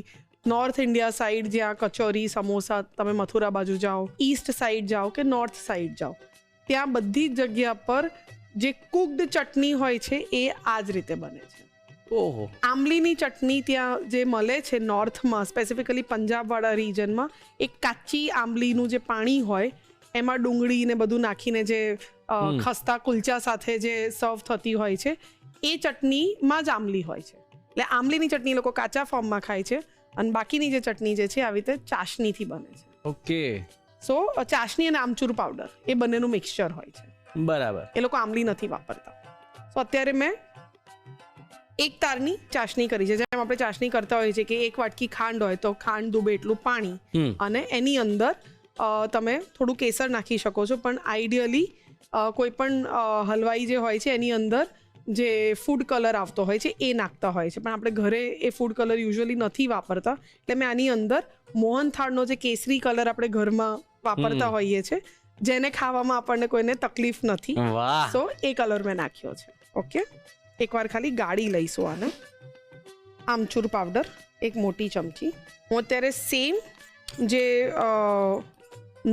નોર્થ ઇન્ડિયા સાઈડ જ્યાં કચોરી સમોસા, તમે મથુરા બાજુ જાઓ, ઈસ્ટ સાઈડ જાઓ કે નોર્થ સાઈડ જાઓ, ત્યાં બધી જ જગ્યા પર જે કુકડ ચટણી હોય છે એ આ જ રીતે બને છે. ઓહો. આમલીની ચટણી ત્યાં જે મળે છે નોર્થમાં, સ્પેસિફિકલી પંજાબવાળા રિજનમાં, એક કાચી આમલીનું જે પાણી હોય એમાં ડુંગળી ને બધું નાખીને જે ખસ્તા કુલચા સાથે જે સર્વ થતી હોય છે એ ચટણીમાં જ આમલી હોય છે. એટલે આમલીની ચટણી લોકો કાચા ફોર્મમાં ખાય છે અને બાકીની જે ચટણી જે છે આવી રીતે ચાસણીથી બને છે. ઓકે. સો ચાસણી અને આમચૂર પાવડર એ બંનેનું મિક્સચર હોય છે. બરાબર. એ લોકો આમલી નથી વાપરતા. સો અત્યારે મેં એક તારની ચાસણી કરી છે. જેમ આપણે ચાસણી કરતા હોઈએ છીએ કે એક વાટકી ખાંડ હોય તો ખાંડ ડૂબે એટલું પાણી અને એની અંદર તમે થોડું કેસર નાખી શકો છો, પણ આઈડિયલી કોઈ પણ હલવાઈ જે હોય છે એની અંદર જે ફૂડ કલર આવતો હોય છે એ નાખતા હોય છે, પણ આપણે ઘરે એ ફૂડ કલર યુઝ્યુઅલી નથી વાપરતા. એટલે મેં આની અંદર મોહનથાળનો જે કેસરી કલર આપણે ઘરમાં વાપરતા હોઈએ છીએ, જેને ખાવામાં આપણને કોઈને તકલીફ નથી, વાહ. સો એ કલર મેં નાખ્યો છે. ઓકે, એકવાર ખાલી ગાળી લઈશું આને. આમચૂર પાવડર એક મોટી ચમચી. હું અત્યારે સેમ જે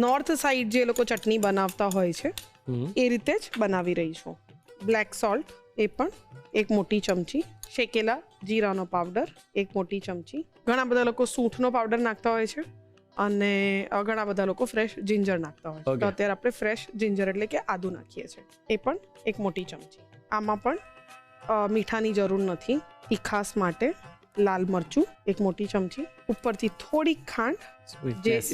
નોર્થ સાઈડ જે લોકો ચટણી બનાવતા હોય છે એ રીતે જ બનાવી રહી છું. બ્લેક સોલ્ટ એ પણ એક મોટી ચમચી. શેકેલા જીરાનો પાવડર એક મોટી ચમચી. ઘણા બધા લોકો સૂંઠનો પાવડર નાખતા હોય છે અને ઘણા બધા લોકો ફ્રેશ જિંજર નાખતા હોય છે. તો અત્યારે આપણે ફ્રેશ જિંજર એટલે કે આદુ નાખીએ છીએ, એ પણ એક મોટી ચમચી. આમાં પણ મીઠાની જરૂર નથી. તીખાસ માટે લાલ મરચું એક મોટી ચમચી. ઉપરથી થોડીક ખાંડ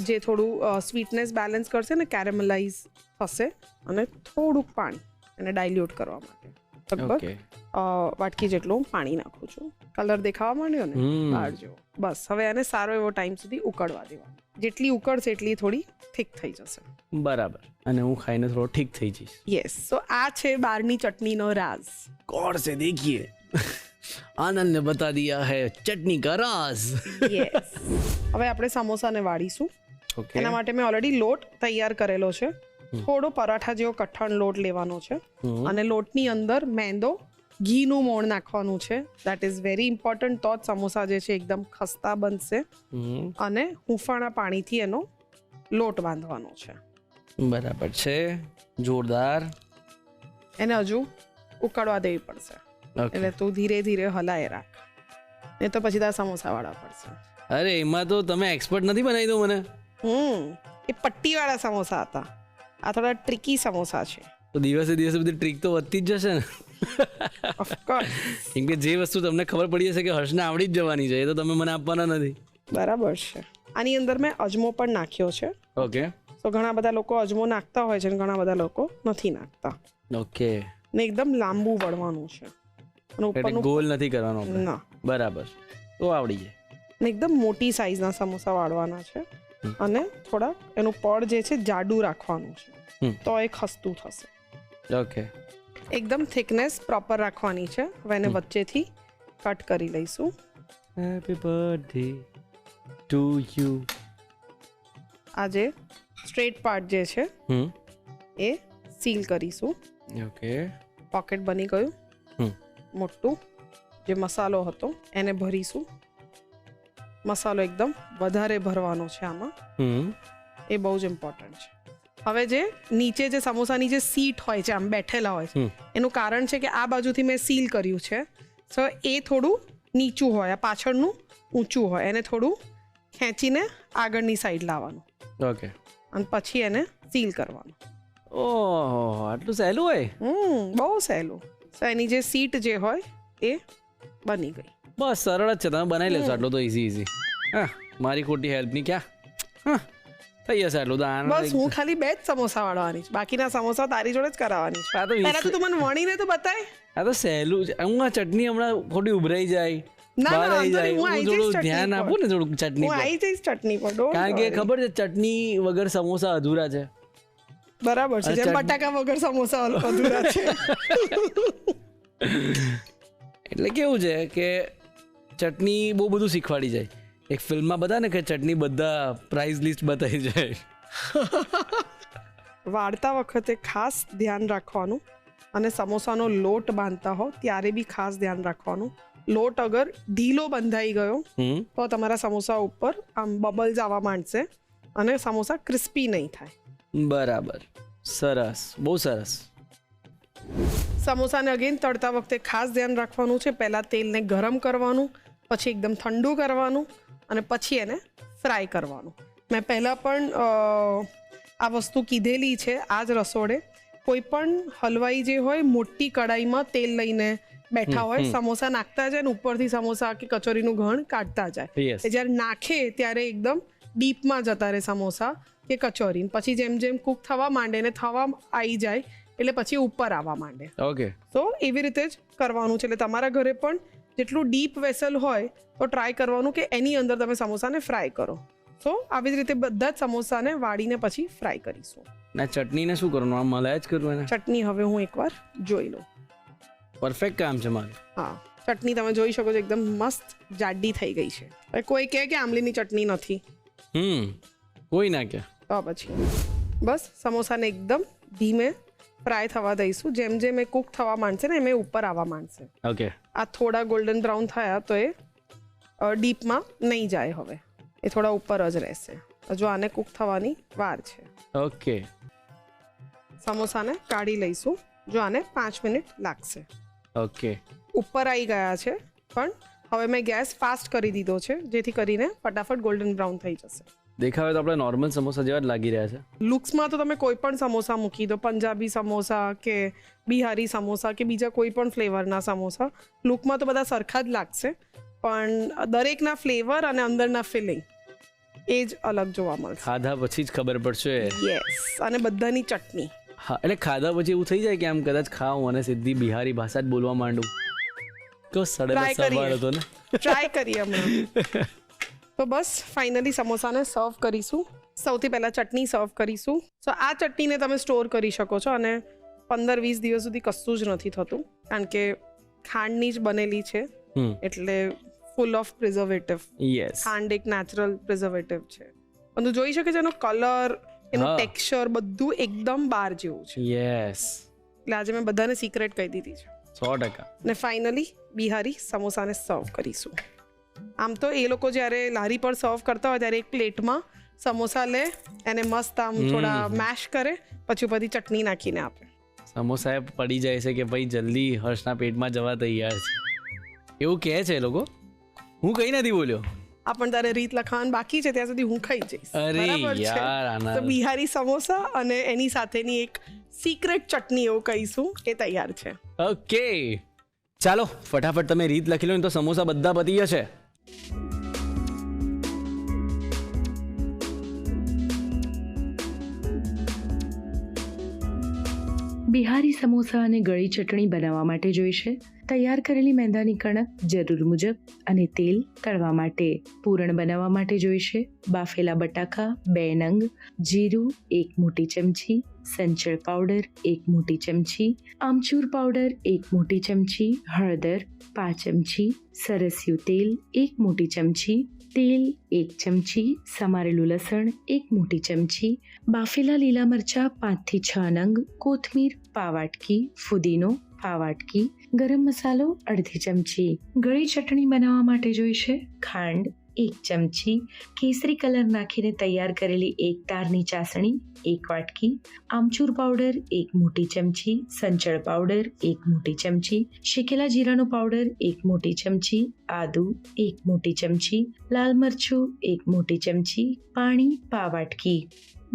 જે થોડું સ્વીટનેસ બેલેન્સ કરશે ને, કેરેમલાઇઝ થશે, અને થોડુંક પાણી એને ડાયલ્યુટ કરવા માટે. લગભગ વાટકી જેટલું પાણી નાખું છું. કલર દેખાવા માંડ્યો ને બહાર જેવો. બસ હવે એને સારો એવો ટાઈમ સુધી ઉકળવા દેવાનો. જેટલી ઉકળશે એટલી થોડી થીક થઈ જશે. બરાબર. અને હું ખાઈને થોડો ઠીક થઈ જઈશ. યસ. સો આ છે બહારની ચટણીનો રાઝ. કોણ છે દેખીએ. આનંદ ને બતા દિયા હૈ ચટની કા રાઝ. યસ. હવે આપણે સમોસાને વાળીશું. ઓકે. એના માટે મેં ઓલરેડી લોટ તૈયાર કરેલો છે. થોડો પરાઠા જેવો કઠણ લોટ લેવાનો છે અને લોટની અંદર મેંદો ઘીનું મોણ નાખવાનું છે. That is very important. તો જ સમોસા જે છે એકદમ ખસ્તા બનશે. અને હુંફાળા પાણીથી એનો લોટ બાંધવાનો છે. બરાબર છે, જોરદાર. એને હજુ ઉકળવા દેવી પડશે. ઓકે. એટલે તું ધીરે ધીરે હલાય રાખ, નહીં તો પછી તારા સમોસા વાળા પડશે. અરે એમાં તો તમે એક્સપર્ટ નથી બનાવી દો મને. એ પટ્ટીવાળા સમોસા હતા, આ થોડા ટ્રિકી સમોસા છે. તો દિવસે દિવસે બધી ટ્રીક તો વધતી જ જશે ને. ઓફકોર્સ. કેમ કે જે વસ્તુ તમને ખબર પડી જશે કે હર્ષને આવડી જ જવાની છે, એ તો તમે મને આપવાના નથી. બરાબર છે. આની અંદર મેં અજમો પણ નાખ્યો છે. ઓકે. તો ઘણા બધા લોકો અજમો નાખતા હોય છે અને ઘણા બધા લોકો નથી નાખતા. ઓકે. ને એકદમ લાંબુ વળવાનું છે અને એટલે ઉપરનું ગોલ નથી કરવાનો આપણે. ના, બરાબર, તો આવડી જાય. ને એકદમ મોટી સાઈઝના સમોસા વાળવાના છે અને થોડા એનું પડ જે છે જાડું રાખવાનું છે, તો એ ખસ્તું થશે. ઓકે. એકદમ થિકનેસ પ્રોપર રાખવાની છે. હવે એને વચ્ચેથી કટ કરી લઈશું. Happy birthday to you. આ જે સ્ટ્રેટ પાર્ટ જે છે એ સીલ કરીશું. ઓકે. પોકેટ બની ગયું મોટું. જે મસાલો હતો એને ભરીશું. મસાલો એકદમ વધારે ભરવાનો છે આમાં, એ બહુ જ ઇમ્પોર્ટન્ટ છે. હવે જે નીચે જે સમોસાની જે સીટ હોય છે, આમ બેઠેલા હોય છે, એનું કારણ છે કે આ બાજુથી મેં સીલ કર્યું છે. સો એ થોડું નીચું હોય, આ પાછળનું ઊંચું હોય. એને થોડું ખેંચીને આગળની સાઈડ લાવવાનું ઓકે. અને પછી એને સીલ કરવાનું. ઓહ, આટલું સહેલું હોય? બહુ સહેલું. સો એની જે સીટ જે હોય એ બની ગઈ. બસ સરળ જ છે, તમે બનાવી લેશો આટલું તો ઇઝી. હા, મારી ખોટી હેલ્પની ક્યાં. હા, થઈ જશે આટલું તો. બસ હું ખાલી 2 જ સમોસા વાળવાની છે, બાકીના સમોસા તારી જોડે જ કરાવવાની છે. આ તો પહેલા તો તું મને વણીને તો બતાય. આ તો સહેલું છે. હું આ ચટણી હમણાં ખોટી ઉભરાઈ જાય, ના, બહાર ના, આવી વાંધો જાય. નહીં, હું હું આવી જઈશ થોડું ચટણી ધ્યાન પર. આપું ને થોડુંક ચટણી હું પર. આવી જઈશ ચટણી પર. don't કારણ કે worry. ખબર છે ચટણી વગર સમોસા અધૂરા છે. બરાબર છે. જેમ બટાકા વગર સમોસા અધૂરા છે. એટલે કેવું છે કે ચટણી બહુ બધું શીખવાડી જાય. એક ફિલ્મમાં બધા ને કે ચટણી બધા પ્રાઇઝ લિસ્ટ બતાવી જાય. વાળતા વખતે ખાસ ધ્યાન રાખવાનું અને સમોસાનો લોટ બાંધતા હો ત્યારે બી ખાસ ધ્યાન રાખવાનું. લોટ અગર ઢીલો બંધાઈ ગયો તો તમારા સમોસા ઉપર આમ બબલ્સ આવવા માંડશે અને સમોસા ક્રિસ્પી નહીં થાય. બરાબર, સરસ, બહુ સરસ. સમોસાને અગેન તળતા વખતે ખાસ ધ્યાન રાખવાનું છે. પહેલાં તેલને ગરમ કરવાનું, પછી એકદમ ઠંડુ કરવાનું અને પછી એને ફ્રાય કરવાનું. મેં પહેલાં પણ આ વસ્તુ કીધેલી છે. આ જ રસોડે કોઈ પણ હલવાઈ જે હોય મોટી કડાઈમાં તેલ લઈને બેઠા હોય, સમોસા નાખતા જાય ને ઉપરથી સમોસા કે કચોરીનું ઘણ કાઢતા જાય. Yes. એ જ્યારે નાખે ત્યારે એકદમ ડીપમાં જતા રહે સમોસા કે કચોરી. પછી જેમ જેમ કૂક થવા માંડે ને થવા આવી જાય એટલે પછી ઉપર આવવા માંડે. ઓકે. તો એવી રીતે જ કરવાનું છે. એટલે તમારા ઘરે પણ જેટલું ડીપ વેસલ હોય તો ટ્રાય કરવાનું કે એની અંદર તમે સમોસાને ફ્રાય કરો. તો આવી જ રીતે બધા જ સમોસાને વાળીને પછી ફ્રાય કરીશું. ના, ચટણીને શું કરવાનું? આમ મલાય જ કરવું એને? ચટણી હવે હું એકવાર જોઈ લઉં. પરફેક્ટ કામ છે મારું. હા, ચટણી તમે જોઈ શકો છો એકદમ મસ્ત જાડી થઈ ગઈ છે. હવે કોઈ કહે કે આમલીની ચટણી નથી, કોઈ ના કે. તો પછી બસ સમોસાને એકદમ ધીમે ફ્રાય થવા દઈશું. જેમ જેમ એ કૂક થવા માંડશે ને એમ એ ઉપર આવવા માંડશે. ઓકે. આ થોડા ગોલ્ડન બ્રાઉન થયા તો એ ડીપમાં નહીં જાય. હવે એ થોડા ઉપર જ રહેશે. હજુ આને કૂક થવાની વાર છે. ઓકે. સમોસાને કાઢી લઈશું. જો આને 5 મિનિટ લાગશે. ઓકે. ઉપર આવી ગયા છે પણ હવે મેં ગેસ ફાસ્ટ કરી દીધો છે જેથી કરીને ફટાફટ ગોલ્ડન બ્રાઉન થઈ જશે. દેખાવે તો આપણે નોર્મલ સમોસા જેવા જ લાગી રહ્યા છે. લુક્સમાં તો તમે કોઈ પણ સમોસા મૂકી દો, પંજાબી સમોસા કે બિહારી સમોસા કે બીજા કોઈ પણ ફ્લેવરના સમોસા, લુકમાં તો બધા સરખા જ લાગશે પણ દરેકના ફ્લેવર અને અંદરના ફિલિંગ એ જ અલગ જોવા મળશે. ખાધા પછી જ ખબર પડશે. યસ. અને બધાની ચટણી. હા, એટલે ખાધા પછી એવું થઈ જાય કે આમ કદાચ ખાઉં અને સીધી બિહારી ભાષા જ બોલવા માંડું. તો સડેલો સવાલ હતો ને. ટ્રાય કરીએ હમણાં. તો બસ ફાઇનલી સમોસાને સર્વ કરીશું. સૌથી પહેલાં ચટણી સર્વ કરીશું. સો આ ચટણીને તમે સ્ટોર કરી શકો છો અને 15-20 દિવસ સુધી કશું જ નથી થતું કારણ કે ખાંડની જ બનેલી છે, એટલે ફૂલ ઓફ પ્રિઝર્વેટિવ. યસ, ખાંડ એક નેચરલ પ્રિઝર્વેટિવ છે. બધું જોઈ શકે છે, એનો કલર, એનું હા. ટેક્સચર બધું એકદમ બહાર જેવું છે. યસ, એટલે આજે મેં બધાને સિક્રેટ કહી દીધી છે. 100%. ને ફાઇનલી બિહારી સમોસાને સર્વ કરીશું. આમ તો એ લોકો જ્યારે લારી પર સર્વ કરતા હોય ત્યારે એક પ્લેટમાં સમોસા લે, એને મસ્ત આમ થોડા મેશ કરે, પછી ઉપરથી ચટણી નાખીને આપે. સમોસા એ પડી જાય છે કે ભાઈ જલ્દી હર્ષના પેટમાં જવા તૈયાર છે, એવું કહે છે એ લોકો. હું કંઈ નથી બોલ્યો. આ પણ તારે રીત લખાણ બાકી છે, ત્યાં સુધી હું ખાઈ જઈશ. અરે બરાબર છે? યાર, આના તો બિહારી સમોસા અને એની સાથેની એક સિક્રેટ ચટણી એવું કહીશું એ તૈયાર છે. ઓકે, ચાલો ફટાફટ તમે રીત લખી લો ને, તો સમોસા બધા પતી જશે. બિહારી સમોસા અને ગળી ચટણી બનાવવા માટે જોઈશે તૈયાર કરેલી મેંદાની કણક જરૂર મુજબ અને તેલ. તળવા માટે પૂરણ બનાવવા માટે જોઈશે બાફેલા બટાકા 2 નંગ, જીરું 1 મોટી ચમચી, સંચળ પાવડર 1 મોટી ચમચી, આમચૂર પાવડર 1 મોટી ચમચી, હળદર 5 ચમચી, સરસ્યું તેલ 1 મોટી ચમચી, તેલ 1 ચમચી, સમારેલું લસણ 1 મોટી ચમચી, બાફેલા લીલા મરચા 5 થી 6 નંગ, કોથમીર પાવાટકી, ફુદીનો પાવાટકી, ગરમ મસાલો અડધી ચમચી. ગળી ચટણી બનાવવા માટે જોઈશે ખાંડ 1 ચમચી, કેસરી કલર નાખીને તૈયાર કરેલી 1 તારની ચાસણી 1 વાટકી, આમચૂર પાવડર 1 મોટી ચમચી, સંચળ પાવડર 1 મોટી ચમચી, શેકેલા જીરાનો પાવડર 1 મોટી ચમચી, આદુ 1 મોટી ચમચી, લાલ મરચું 1 મોટી ચમચી, પાણી પાવાટકી.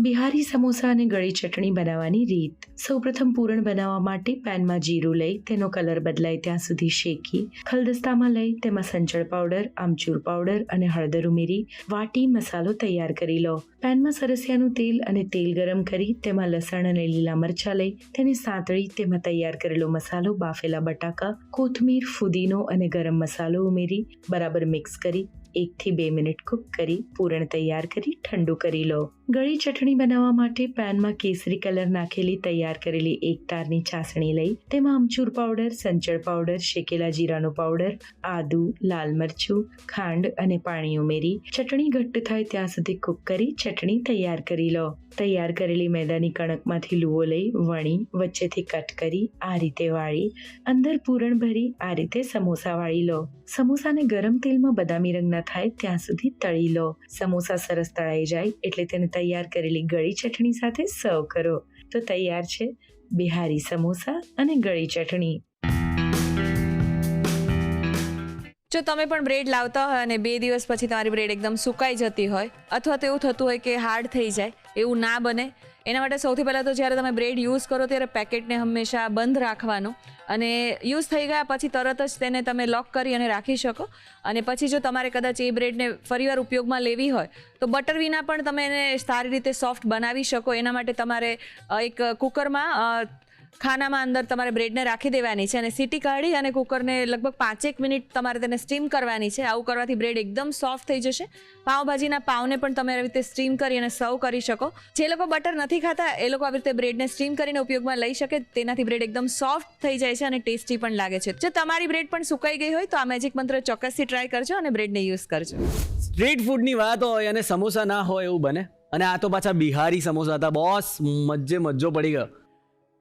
બિહારી સમોસા અને ગળી ચટણી બનાવવાની રીત. સૌપ્રથમ પૂરણ બનાવવા માટે પેનમાં જીરું લઈ તેનો કલર બદલાય ત્યાં સુધી શેકી ખલદસ્તામાં લઈ તેમાં સંચળ પાવડર, આમચૂર પાવડર અને હળદર ઉમેરી વાટી મસાલો તૈયાર કરી લો. પેનમાં સરસિયાનું તેલ અને તેલ ગરમ કરી તેમાં લસણ અને લીલા મરચાં લઈ તેને સાંતળી તેમાં તૈયાર કરેલો મસાલો, બાફેલા બટાકા, કોથમીર, ફુદીનો અને ગરમ મસાલો ઉમેરી બરાબર મિક્સ કરી 1 થી 2 મિનિટ કૂક કરી પૂરણ તૈયાર કરી ઠંડુ કરી લો. ગળી ચટણી બનાવવા માટે પેનમાં કેસરી કલર નાખેલી તૈયાર કરેલી 1 તારની ચાસણી લઈ તેમાં આમચૂર પાવડર, સંચળ પાવડર, શેકેલા જીરાનો પાવડર, આદુ, લાલ મરચું, ખાંડ અને પાણી ઉમેરી ચટણી ઘટ્ટ થાય ત્યાં સુધી કૂક કરી ચટણી તૈયાર કરી લો. તૈયાર કરેલી મેદાની કણકમાંથી લુઓ લઈ વણી વચ્ચેથી કટ કરી આ રીતે વાળી અંદર પૂરણ ભરી આ રીતે સમોસા વાળી લો. સમોસાને ગરમ તેલમાં બદામી રંગના થાય ત્યાં સુધી તળી લો. સમોસા સરસ તળાઈ જાય એટલે તેને તૈયાર કરેલી ગળી ચટણી સાથે સર્વ કરો. તો તૈયાર છે બિહારી સમોસા અને ગળી ચટણી. જો તમે પણ બ્રેડ લાવતા હોય અને 2 દિવસ પછી તમારી બ્રેડ એકદમ સુકાઈ જતી હોય અથવા તો એવું થતું હોય કે હાર્ડ થઈ જાય, એવું ના બને એના માટે સૌથી પહેલાં તો જ્યારે તમે બ્રેડ યુઝ કરો ત્યારે પેકેટને હંમેશા બંધ રાખવાનું અને યુઝ થઈ ગયા પછી તરત જ તેને તમે લોક કરી અને રાખી શકો. અને પછી જો તમારે કદાચ એ બ્રેડને ફરીવાર ઉપયોગમાં લેવી હોય તો બટર વિના પણ તમે એને સારી રીતે સોફ્ટ બનાવી શકો. એના માટે તમારે એક કુકરમાં ખાનામાં અંદર તમારે બ્રેડને રાખી દેવાની છે અને સીટી કાઢી અને કુકરને લગભગ 5-1 મિનિટ તમારે તેને સ્ટીમ કરવાની છે. આવું કરવાથી બ્રેડ એકદમ સોફ્ટ થઈ જશે. પાવભાજીના પાવને પણ તમે આવી રીતે સ્ટીમ કરી અને સર્વ કરી શકો. જે લોકો બટર નથી ખાતા એ લોકો આવી રીતે બ્રેડને સ્ટીમ કરીને ઉપયોગમાં લઈ શકે. તેનાથી બ્રેડ એકદમ સોફ્ટ થઈ જાય છે અને ટેસ્ટી પણ લાગે છે. જો તમારી બ્રેડ પણ સુકાઈ ગઈ હોય તો આ મેજિક મંત્ર ચોક્કસથી ટ્રાય કરજો અને બ્રેડને યુઝ કરજો. સ્ટ્રીટ ફૂડની વાત હોય અને સમોસા ના હોય એવું બને, અને આ તો પાછા બિહારી સમોસા હતા બોસ, મજો પડી ગયો.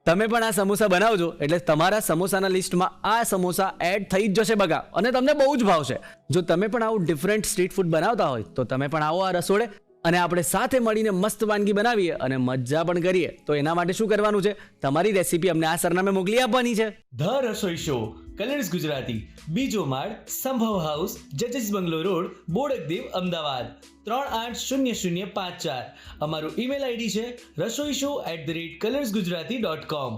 તમે પણ આ સમોસા બનાવજો એટલે તમારા સમોસાના લિસ્ટમાં આ સમોસા એડ થઈ જ જશે બગા, અને તમને બહુ જ ભાવશે. જો તમે પણ આવું ડિફરન્ટ સ્ટ્રીટ ફૂડ બનાવતા હોય તો તમે પણ આવો આ રસોડે અને આપણે સાથે મળીને મસ્ત વાનગી બનાવીએ અને મજા પણ કરીએ. તો એના માટે શું કરવાનું છે, તમારી રેસીપી અમને આ સરનામે મોકલી આપવાની છે. The Rasoi show, colours Gujarati, બીજો માળ, સંભવ હાઉસ, જજીસ બંગલો રોડ, બોડકદેવ, અમદાવાદ 380054. અમારું ઈમેલ આઈડી છે rasoishow@colorsgujarati.com.